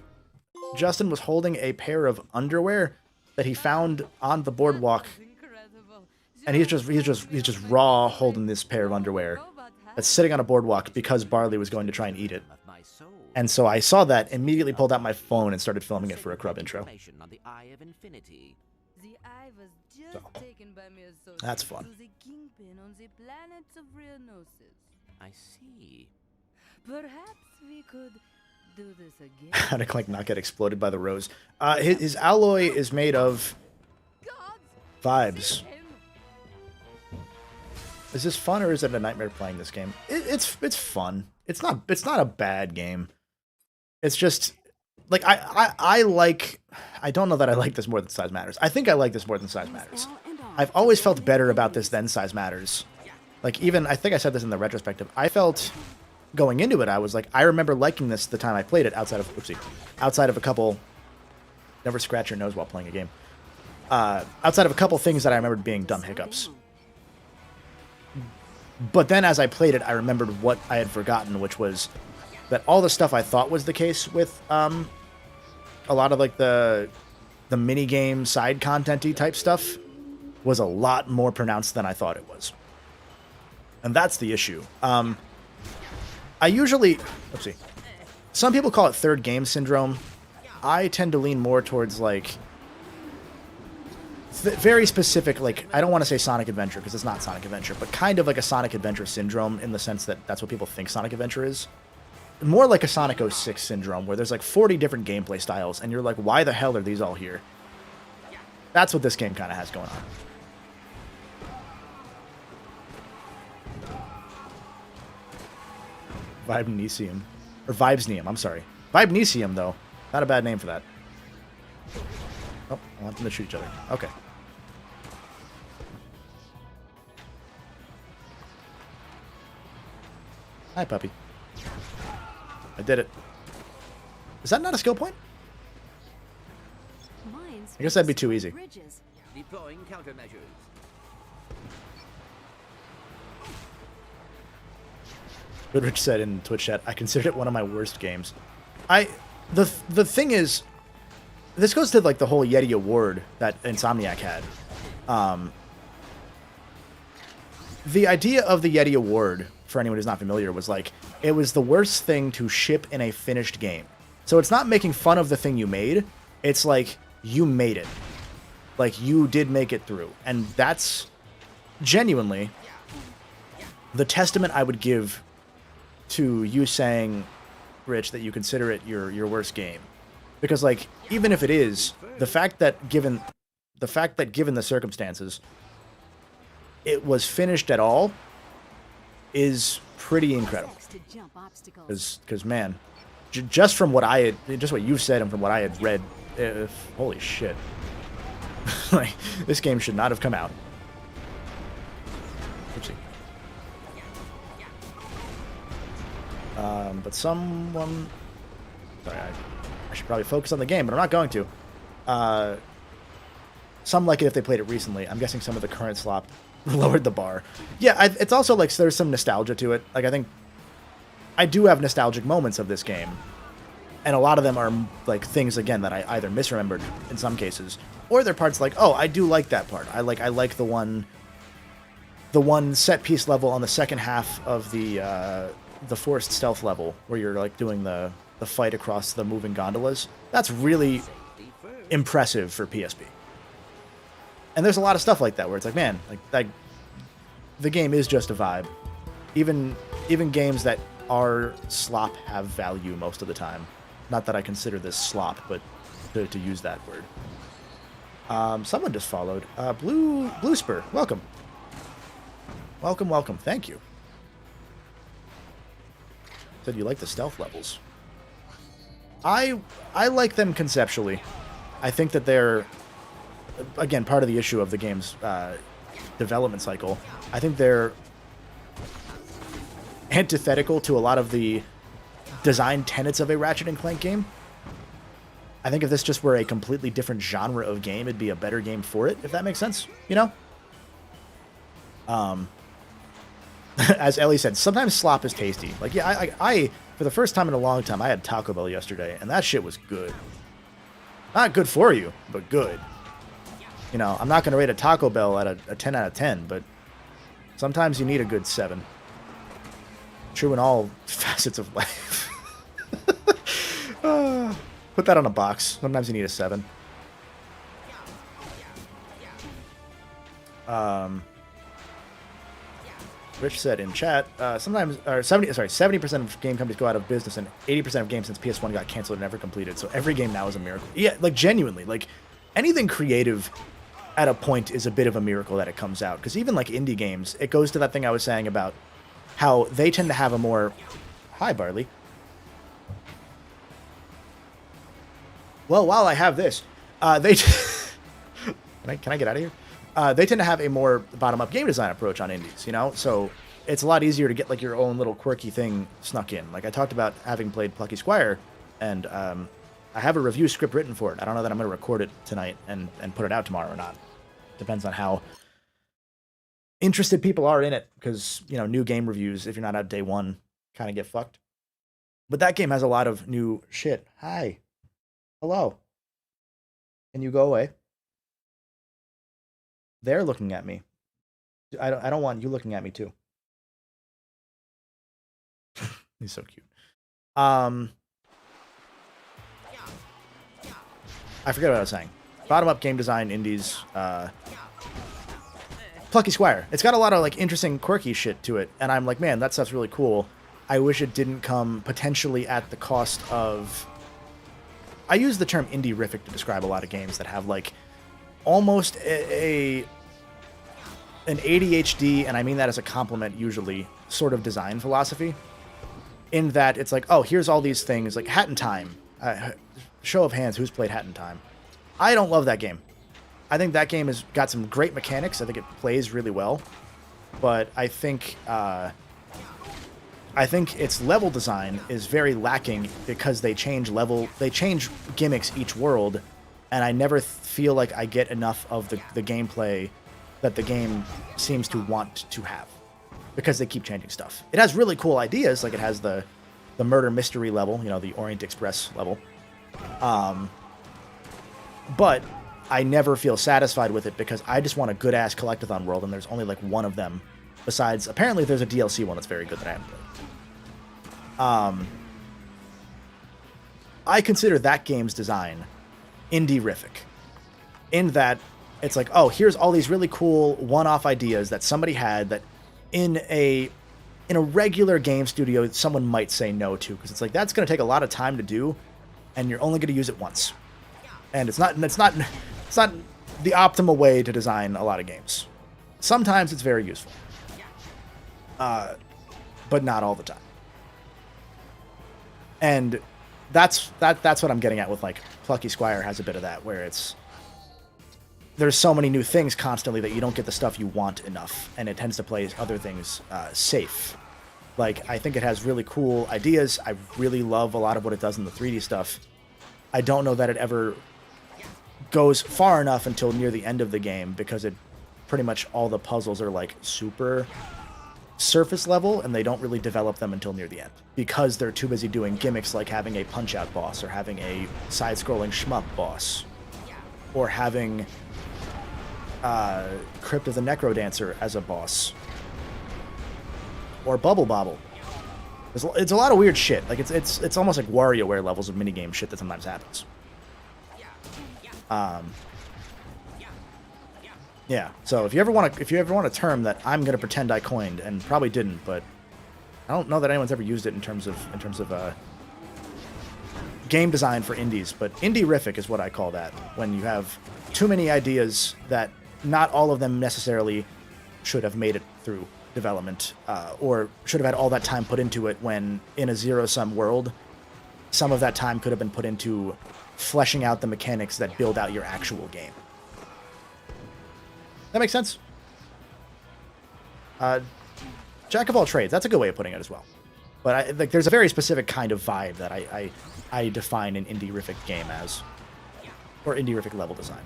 Justin was holding a pair of underwear that he found on the boardwalk, and he's just raw holding this pair of underwear that's sitting on a boardwalk because Barley was going to try and eat it. And so I saw that, immediately pulled out my phone and started filming it for a Crub intro. On the Eye of Infinity. So, that's fun. I see. Perhaps we could do this again. How to Clank not get exploded by the rose. His alloy is made of vibes. Is this fun or is it a nightmare playing this game? It's fun. It's not a bad game. It's just like I don't know that I like this more than Size Matters. I think I like this more than Size Matters. I've always felt better about this than Size Matters. Like, even I think I said this in the retrospective. I felt going into it, I was like, I remember liking this the time I played it outside of a couple. Never scratch your nose while playing a game. Outside of a couple things that I remembered being dumb hiccups. But then as I played it, I remembered what I had forgotten, which was that all the stuff I thought was the case with a lot of like the mini-game side content-y type stuff was a lot more pronounced than I thought it was. And that's the issue. I usually... Some people call it third game syndrome. I tend to lean more towards like... very specific, like, I don't want to say Sonic Adventure because it's not Sonic Adventure, but kind of like a Sonic Adventure syndrome in the sense that that's what people think Sonic Adventure is. More like a Sonic 06 syndrome where there's like 40 different gameplay styles and you're like, why the hell are these all here? That's what this game kind of has going on. Vibnesium. Or Vibesnium, I'm sorry. Vibnesium, though. Not a bad name for that. Oh, I want them to shoot each other. Okay. Hi, puppy. I did it. Is that not a skill point? I guess that'd be too easy. Deploying countermeasures. Goodrich said in Twitch chat, I considered it one of my worst games. The thing is, this goes to like the whole Yeti Award that Insomniac had. The idea of the Yeti Award, for anyone who's not familiar, was like, it was the worst thing to ship in a finished game. So it's not making fun of the thing you made. It's like, you made it. Like, you did make it through. And that's genuinely the testament I would give to you saying, Rich, that you consider it your worst game. Because, like, even if it is, the fact that given the circumstances, it was finished at all is pretty incredible. Because man, just from what what you've said and from what I had read, holy shit. Like, this game should not have come out. Oopsie. But someone... Sorry, I should probably focus on the game, but I'm not going to. Some like it if they played it recently. I'm guessing some of the current slop lowered the bar. Yeah, it's also like there's some nostalgia to it. Like, I think I do have nostalgic moments of this game. And a lot of them are like things, again, that I either misremembered in some cases, or they're parts like, oh, I do like that part. I like the one set piece level on the second half of the forced stealth level where you're like doing the fight across the moving gondolas. That's really impressive for PSP. And there's a lot of stuff like that where it's like, man, like the game is just a vibe. Even games that are slop have value most of the time. Not that I consider this slop, but to use that word. Someone just followed. Blue Spur, welcome. Welcome. Thank you. Said you like the stealth levels. I like them conceptually. I think that they're, again, part of the issue of the game's development cycle. I think they're antithetical to a lot of the design tenets of a Ratchet and Clank game. I think if this just were a completely different genre of game, it'd be a better game for it, if that makes sense, you know? As Ellie said, sometimes slop is tasty. Like, yeah, I for the first time in a long time, I had Taco Bell yesterday, and that shit was good. Not good for you, but good. You know, I'm not going to rate a Taco Bell at a 10 out of 10, but sometimes you need a good 7. True in all facets of life. Put that on a box. Sometimes you need a 7. Rich said in chat, sometimes, or 70% of game companies go out of business, and 80% of games since PS1 got canceled and never completed. So every game now is a miracle. Yeah, like genuinely, like anything creative at a point is a bit of a miracle that it comes out. Because even like indie games, it goes to that thing I was saying about how they tend to have a more... Hi, Barley. Well, while I have this, they... Can I get out of here? They tend to have a more bottom-up game design approach on indies, you know? So it's a lot easier to get, like, your own little quirky thing snuck in. Like, I talked about having played Plucky Squire, and I have a review script written for it. I don't know that I'm going to record it tonight and put it out tomorrow or not. Depends on how interested people are in it, because, you know, new game reviews, if you're not out day one, kind of get fucked. But that game has a lot of new shit. Hi. Hello. Can you go away? They're looking at me. I don't want you looking at me too. He's so cute. I forget what I was saying. Bottom up game design, indies, Plucky Squire. It's got a lot of like interesting, quirky shit to it, and I'm like, man, that stuff's really cool. I wish it didn't come potentially at the cost of... I use the term indie-rific to describe a lot of games that have like almost an ADHD, and I mean that as a compliment usually, sort of design philosophy. In that it's like, oh, here's all these things, like Hat in Time. Show of hands, who's played Hat in Time? I don't love that game. I think that game has got some great mechanics. I think it plays really well. But I think its level design is very lacking because they change gimmicks each world, and I never feel like I get enough of the gameplay that the game seems to want to have, because they keep changing stuff. It has really cool ideas, like it has the murder mystery level, you know, the Orient Express level. But I never feel satisfied with it because I just want a good-ass collectathon world, and there's only like one of them. Besides, apparently there's a DLC one that's very good that I haven't played. I consider that game's design indie-rific, in that it's like, oh, here's all these really cool one-off ideas that somebody had that in a regular game studio someone might say no to, because it's like, that's going to take a lot of time to do, and you're only going to use it once. And it's not the optimal way to design a lot of games. Sometimes it's very useful. But not all the time. And that's what I'm getting at with, like, Plucky Squire has a bit of that, where there's so many new things constantly that you don't get the stuff you want enough, and it tends to play other things safe. Like, I think it has really cool ideas. I really love a lot of what it does in the 3D stuff. I don't know that it ever goes far enough until near the end of the game, because it pretty much all the puzzles are like super surface level, and they don't really develop them until near the end, because they're too busy doing gimmicks like having a punch-out boss, or having a side-scrolling shmup boss, or having Crypt of the Necrodancer as a boss, or Bubble Bobble. It's a lot of weird shit. Like, it's almost like WarioWare levels of minigame shit that sometimes happens. Yeah. So if you ever want a term that I'm gonna pretend I coined, and probably didn't, but I don't know that anyone's ever used it in terms of game design for indies, but indie-rific is what I call that. When you have too many ideas that not all of them necessarily should have made it through development, or should have had all that time put into it, when in a zero-sum world, some of that time could have been put into fleshing out the mechanics that build out your actual game. That makes sense? Jack of all trades, that's a good way of putting it as well. But there's a very specific kind of vibe that I define an indie-rific game as, or indie-rific level design.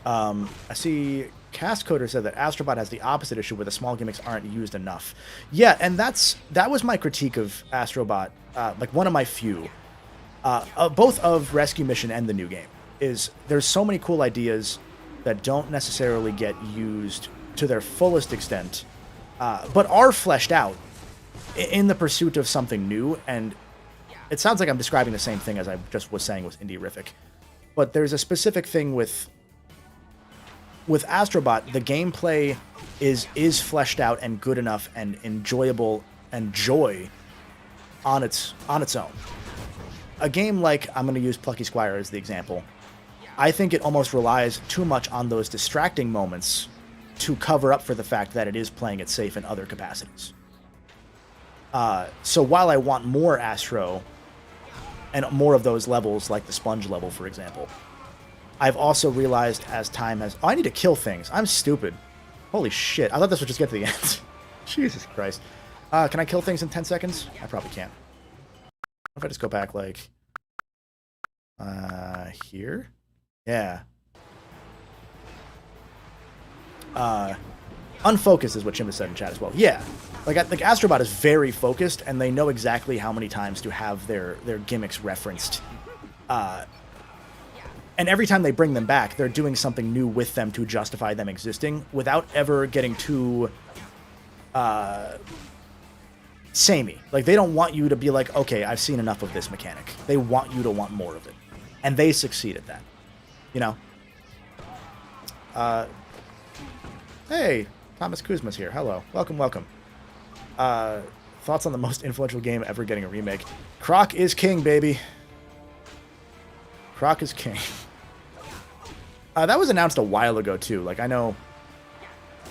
I see Cast Coder said that Astrobot has the opposite issue, where the small gimmicks aren't used enough. Yeah, and that was my critique of Astrobot, like one of my few, both of Rescue Mission and the new game, is there's so many cool ideas, that don't necessarily get used to their fullest extent, but are fleshed out in the pursuit of something new. And it sounds like I'm describing the same thing as I just was saying with Indie-rific. But there's a specific thing with Astrobot. The gameplay is fleshed out and good enough and enjoyable and joy on its own. A game like, I'm going to use Plucky Squire as the example, I think it almost relies too much on those distracting moments to cover up for the fact that it is playing it safe in other capacities. So while I want more Astro and more of those levels, like the sponge level, for example, I've also realized as time has... Oh, I need to kill things. I'm stupid. Holy shit. I thought this would just get to the end. Jesus Christ. Can I kill things in 10 seconds? I probably can't. What if I just go back, like... here? Yeah. Unfocused is what Chim has said in chat as well. Yeah. Like Astrobot is very focused, and they know exactly how many times to have their gimmicks referenced. And every time they bring them back, they're doing something new with them to justify them existing without ever getting too samey. Like, they don't want you to be like, okay, I've seen enough of this mechanic. They want you to want more of it. And they succeed at that. You know? Hey, Thomas Kuzma's here. Hello. Welcome, welcome. Thoughts on the most influential game ever getting a remake? Croc is king, baby. Croc is king. That was announced a while ago too. Like, I know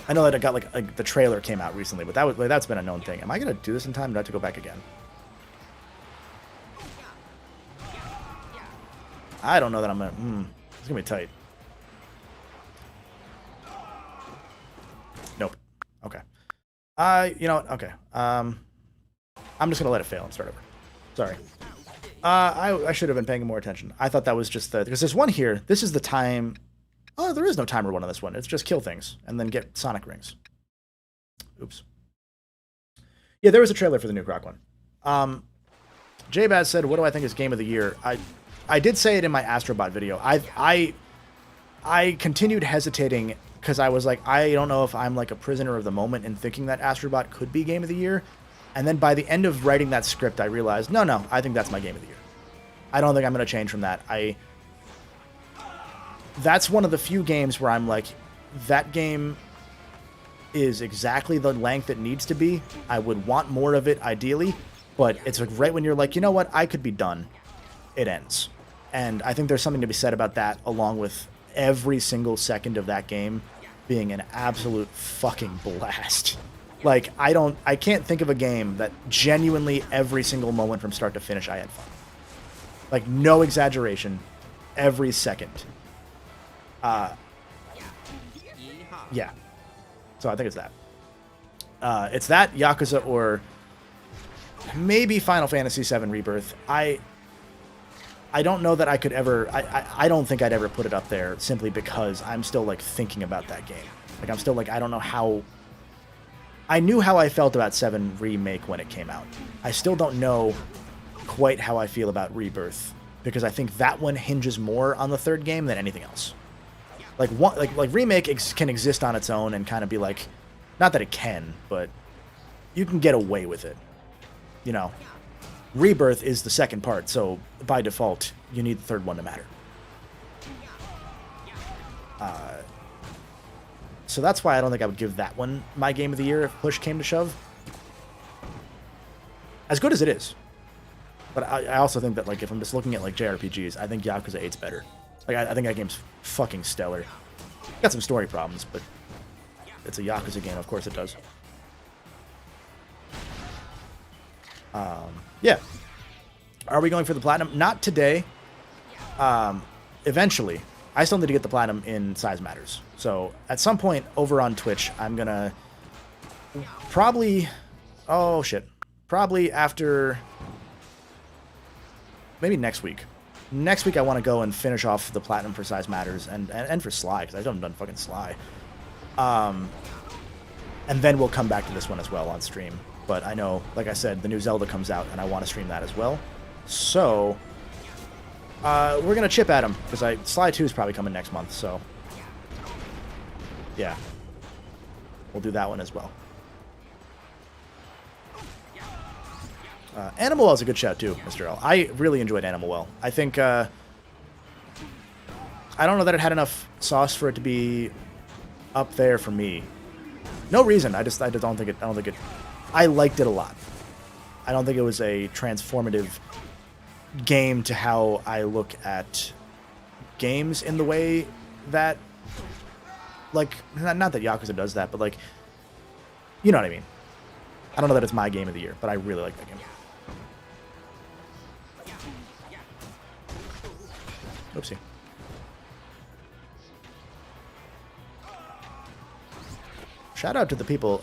that it got like the trailer came out recently, but that's been a known thing. Am I gonna do this in time? Or do I have to go back again? I don't know that I'm gonna. It's gonna be tight. Nope. Okay. You know what? Okay. I'm just gonna let it fail and start over. Sorry. I should have been paying more attention. I thought that was just because there's one here. This is the time. Oh, there is no timer one on this one. It's just kill things and then get Sonic rings. Oops. Yeah, there was a trailer for the new Croc one. J-Baz said, "What do I think is game of the year?" I did say it in my Astrobot video. I continued hesitating because I was like, I don't know if I'm like a prisoner of the moment in thinking that Astrobot could be game of the year. And then by the end of writing that script, I realized, no, I think that's my game of the year. I don't think I'm going to change from that. That's one of the few games where I'm like, that game is exactly the length it needs to be. I would want more of it, ideally. But it's like right when you're like, you know what, I could be done. It ends. And I think there's something to be said about that, along with every single second of that game being an absolute fucking blast. Like, I can't think of a game that genuinely every single moment from start to finish I had fun. Like, no exaggeration. Every second. Yeah. So I think it's that. It's that, Yakuza, or maybe Final Fantasy VII Rebirth. I don't know that I could ever... I don't think I'd ever put it up there simply because I'm still, like, thinking about that game. Like, I'm still, like, I don't know how... I knew how I felt about 7 Remake when it came out. I still don't know quite how I feel about Rebirth, because I think that one hinges more on the third game than anything else. Like, Remake can exist on its own and kind of be like... Not that it can, but you can get away with it. You know? Rebirth is the second part, so by default, you need the third one to matter. So that's why I don't think I would give that one my game of the year if push came to shove. As good as it is. But I also think that, like, if I'm just looking at, like, JRPGs, I think Yakuza 8's better. Like, I think that game's fucking stellar. Got some story problems, but it's a Yakuza game, of course it does. Yeah. Are we going for the platinum? Not today. Eventually. I still need to get the platinum in Size Matters. So, at some point over on Twitch, I'm gonna probably... Oh, shit. Probably after... Maybe next week. Next week I want to go and finish off the platinum for Size Matters and for Sly, because I haven't done fucking Sly. And then we'll come back to this one as well on stream. But I know, like I said, the new Zelda comes out, and I want to stream that as well. So... we're going to chip at him, because Sly 2 is probably coming next month, so... Yeah. We'll do that one as well. Animal Well is a good shout too, Mr. L. I really enjoyed Animal Well. I think, I don't know that it had enough sauce for it to be up there for me. No reason. I just don't think it, I liked it a lot. I don't think it was a transformative game to how I look at games in the way that, like, not that Yakuza does that, but, like, you know what I mean. I don't know that it's my game of the year, but I really like that game. Oopsie. Shout out to the people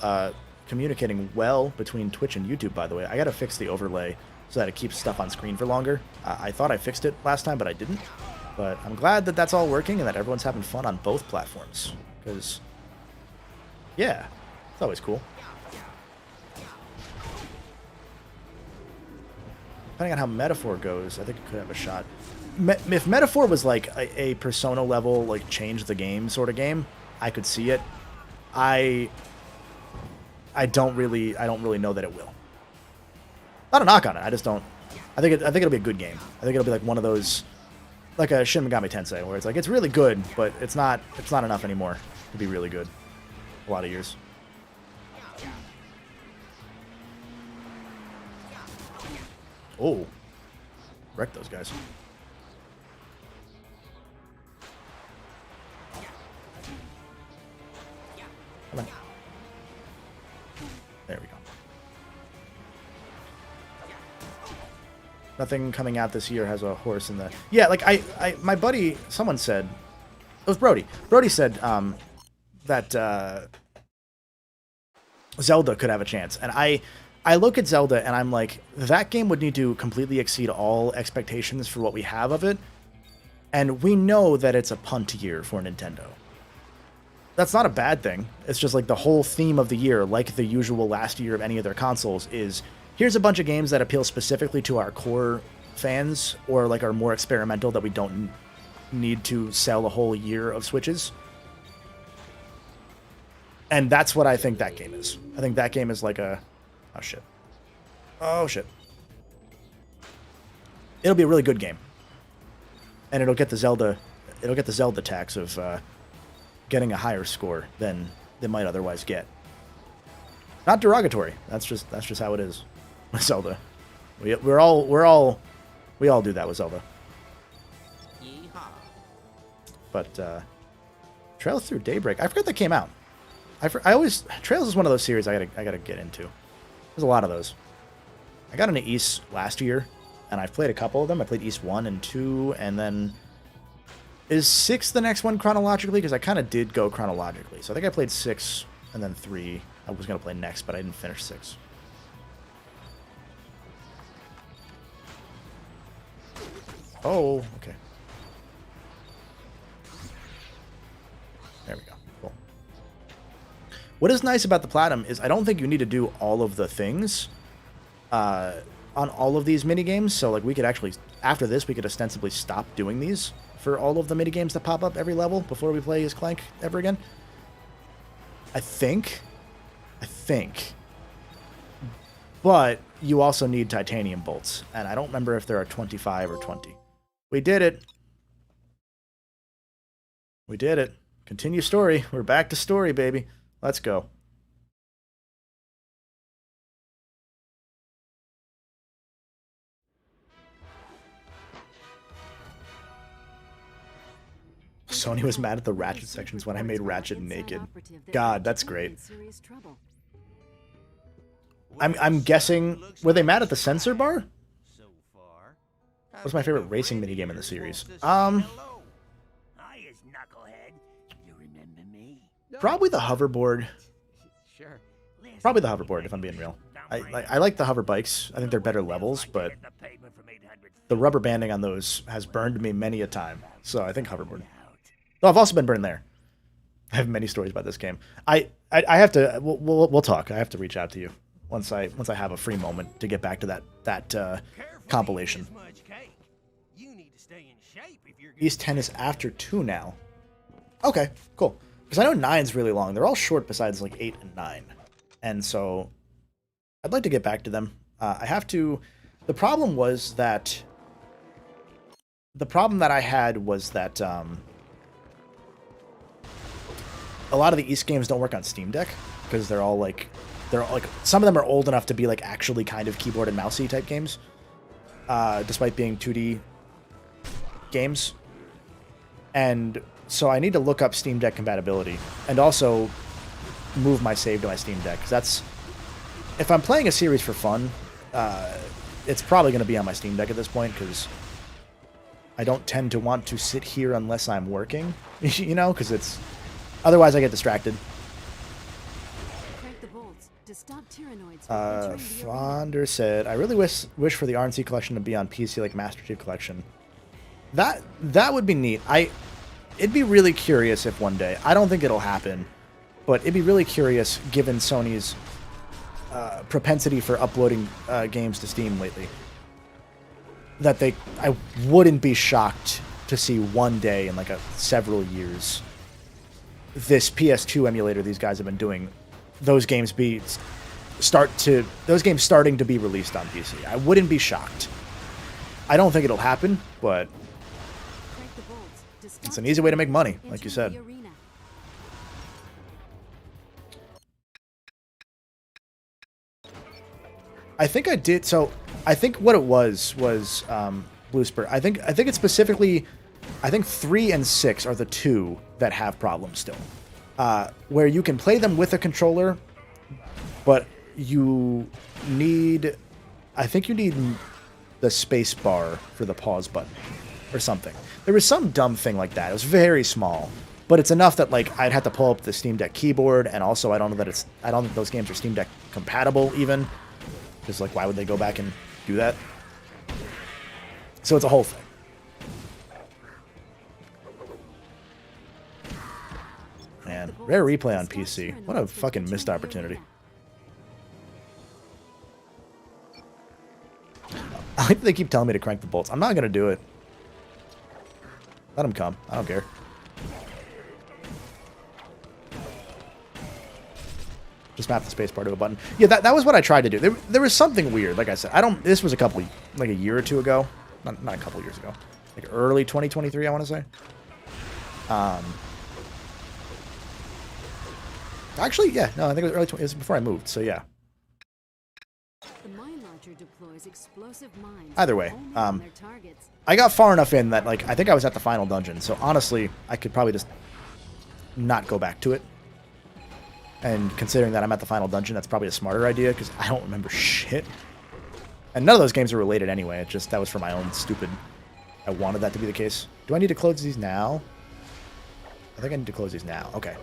communicating well between Twitch and YouTube, by the way. I gotta fix the overlay so that it keeps stuff on screen for longer. I thought I fixed it last time, but I didn't. But I'm glad that that's all working and that everyone's having fun on both platforms. Because, yeah, it's always cool. Depending on how Metaphor goes, I think it could have a shot. If Metaphor was like a Persona level, like change the game sort of game, I could see it. I don't really know that it will. Not a knock on it. I just don't. I think it'll be a good game. I think it'll be like one of those, like a Shin Megami Tensei, where it's like it's really good, but it's not enough anymore to be really good. A lot of years. Oh, wreck those guys. Come on. There we go. Nothing coming out this year has a horse in the... Yeah, like, my buddy, someone said... It was Brody. Brody said that Zelda could have a chance. And I look at Zelda and I'm like, that game would need to completely exceed all expectations for what we have of it. And we know that it's a punt year for Nintendo. That's not a bad thing. It's just like the whole theme of the year, like the usual last year of any of their consoles, is here's a bunch of games that appeal specifically to our core fans or like are more experimental that we don't need to sell a whole year of Switches. And that's what I think that game is. I think that game is like a... Oh, shit. Oh, shit. It'll be a really good game. And it'll get the Zelda tax of getting a higher score than they might otherwise get. Not derogatory. That's just how it is with Zelda. We all do that with Zelda. Yeehaw. But Trails Through Daybreak, I forgot that came out. Trails is one of those series I gotta get into. There's a lot of those. I got into East last year, and I've played a couple of them. I played East 1 and 2, and then... Is 6 the next one chronologically? Because I kind of did go chronologically. So I think I played 6, and then 3. I was going to play next, but I didn't finish 6. Oh, okay. There we go. Cool. What is nice about the Platinum is I don't think you need to do all of the things on all of these minigames. So, like, we could actually, after this, we could ostensibly stop doing these for all of the minigames that pop up every level before we play as Clank ever again. I think. But you also need titanium bolts, and I don't remember if there are 25 or 20. We did it. We did it. Continue story. We're back to story, baby. Let's go. Sony was mad at the Ratchet sections when I made Ratchet naked. God, that's great. I'm guessing... Were they mad at the censor bar? What's my favorite racing minigame in the series? Probably the hoverboard. Probably the hoverboard, if I'm being real. I like the hover bikes. I think they're better levels, but the rubber banding on those has burned me many a time. So I think hoverboard. Oh, I've also been burned there. I have many stories about this game. I have to. We'll talk. I have to reach out to you once I have a free moment to get back to that compilation. East 10 is after 2 now. Okay, cool. because I know 9's really long. They're all short besides like 8 and 9. And so I'd like to get back to them. I have to... The problem that I had was that a lot of the East games don't work on Steam Deck because they're all like some of them are old enough to be like actually kind of keyboard and mousey type games, despite being 2D games. And so I need to look up Steam Deck compatibility and also move my save to my Steam Deck, because that's, if I'm playing a series for fun, it's probably going to be on my Steam Deck at this point, because I don't tend to want to sit here unless I'm working, you know, because it's, otherwise I get distracted. Crank the bolts to stop tyrannoids from entering the arena. Fonder said, I really wish for the RNC collection to be on PC like Master Chief Collection. That would be neat. It'd be really curious if one day, I don't think it'll happen, but it'd be really curious given Sony's propensity for uploading games to Steam lately, that I wouldn't be shocked to see one day in like several years this PS2 emulator these guys have been doing, those games starting to be released on PC. I wouldn't be shocked. I don't think it'll happen, but Crank the bolts to stop it's an easy way to make money, tyrannoids like you entering said. the arena. I think I did. So I think what it was Blue Spur. I think it's specifically, I think 3 and 6 are the two that have problems still, where you can play them with a controller, but you need, I think you need the space bar for the pause button or something. There was some dumb thing like that. It was very small, but it's enough that like I'd have to pull up the Steam Deck keyboard, and also I don't think those games are Steam Deck compatible even. Because, like, why would they go back and do that? So it's a whole thing. Man, rare replay on PC. What a fucking missed opportunity. I like they keep telling me to crank the bolts. I'm not going to do it. Let them come. I don't care. Just map the spacebar to a button. Yeah, that was what I tried to do. There was something weird. Like I said, this was like a year or two ago. Not a couple years ago. Like early 2023, I want to say. Actually, yeah. No, I think it was early. It was before I moved, so yeah. The mine launcher deploys explosive mines Either way, only on their targets. I got far enough in that, like, I think I was at the final dungeon. So honestly, I could probably just not go back to it. And considering that I'm at the final dungeon, that's probably a smarter idea, because I don't remember shit. And none of those games are related anyway. That was for my own stupid... I wanted that to be the case. Do I need to close these now? I think I need to close these now. Okay.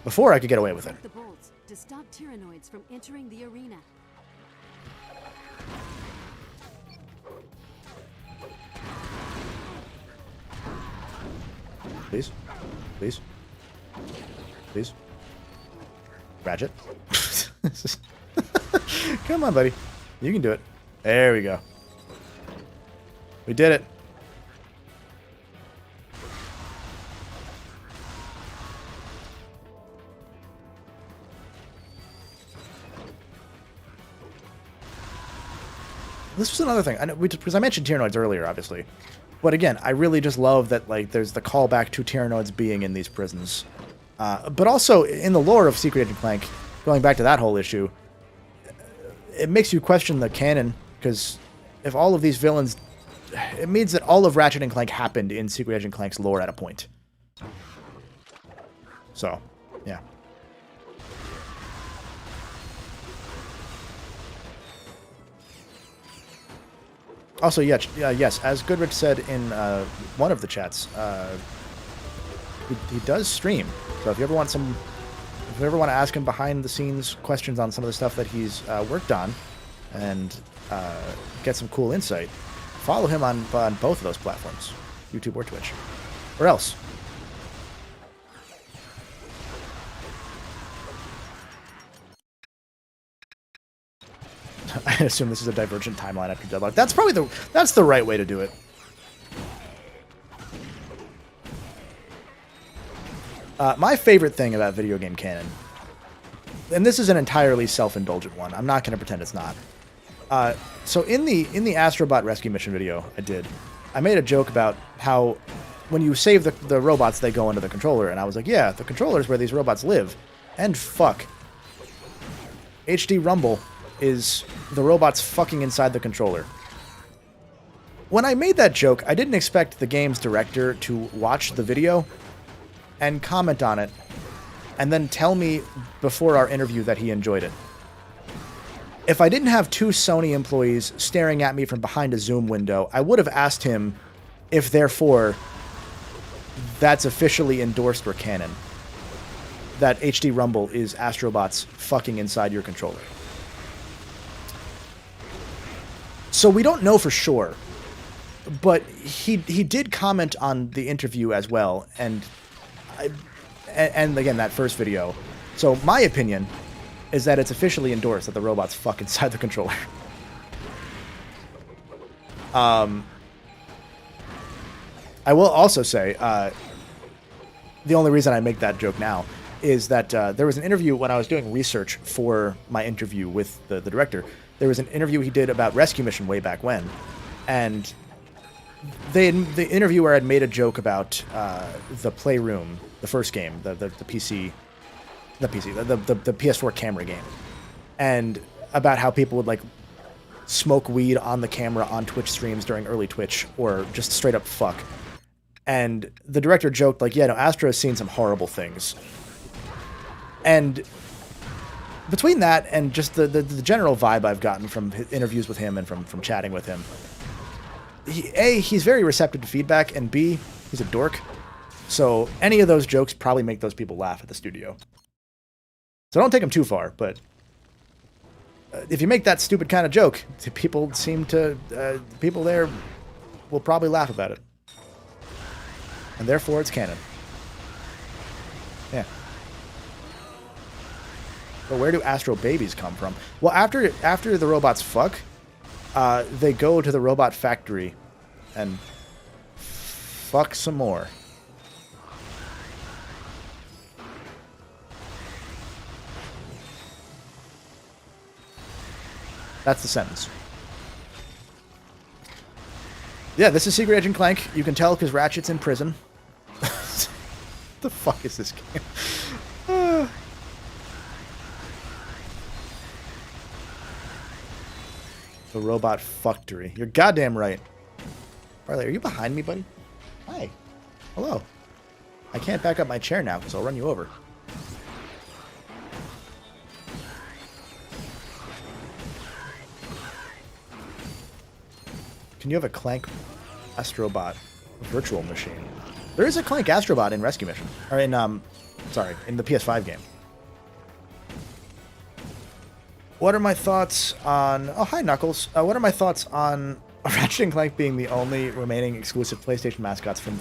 Before I could get away with it. Crank the bolts to stop tyrannoids from entering the arena. Please. Please. Please. Ratchet. Come on, buddy. You can do it. There we go. We did it. This was another thing. I know, because I mentioned Tyrannoids earlier, obviously. But again, I really just love that, like, there's the callback to Tyrannoids being in these prisons. But also, in the lore of Secret Agent Clank, going back to that whole issue, it makes you question the canon, because if all of these villains... It means that all of Ratchet and Clank happened in Secret Agent Clank's lore at a point. So, yeah. Also, yes, as Goodrich said in one of the chats, he does stream. So if you ever want to ask him behind the scenes questions on some of the stuff that he's worked on, and get some cool insight, follow him on both of those platforms, YouTube or Twitch, or else. I assume this is a divergent timeline after Deadlock. That's probably the right way to do it. My favorite thing about video game canon, and this is an entirely self-indulgent one. I'm not going to pretend it's not. So in the Astrobot rescue mission video I made a joke about how when you save the robots, they go into the controller, and I was like, yeah, the controller is where these robots live. And fuck. HD Rumble is the robots fucking inside the controller. When I made that joke, I didn't expect the game's director to watch the video and comment on it, and then tell me before our interview that he enjoyed it. If I didn't have two Sony employees staring at me from behind a Zoom window, I would have asked him if, therefore, that's officially endorsed or canon. That HD Rumble is Astrobots fucking inside your controller. So we don't know for sure, but he did comment on the interview as well, and again, that first video. So my opinion is that it's officially endorsed that the robots fuck inside the controller. I will also say, the only reason I make that joke now is that there was an interview when I was doing research for my interview with the director. There was an interview he did about Rescue Mission way back when, and the interviewer had made a joke about the Playroom, the first game, the PS4 camera game, and about how people would like smoke weed on the camera on Twitch streams during early Twitch, or just straight up fuck. And the director joked like, yeah, no, Astro has seen some horrible things. And between that and just the general vibe I've gotten from interviews with him and from chatting with him, he's very receptive to feedback, and B, he's a dork. So any of those jokes probably make those people laugh at the studio. So don't take them too far, but if you make that stupid kind of joke, people people there will probably laugh about it. And therefore it's canon. Yeah. But where do Astro babies come from? Well, after the robots fuck, they go to the robot factory and fuck some more. That's the sentence. Yeah, this is Secret Agent Clank. You can tell because Ratchet's in prison. What the fuck is this game? The robot factory. You're goddamn right. Barley, are you behind me, buddy? Hi. Hello. I can't back up my chair now because I'll run you over. Can you have a Clank Astrobot virtual machine? There is a Clank Astrobot in Rescue Mission. Or in, in the PS5 game. What are my thoughts on... Oh, hi, Knuckles. What are my thoughts on Ratchet and Clank being the only remaining exclusive PlayStation mascots from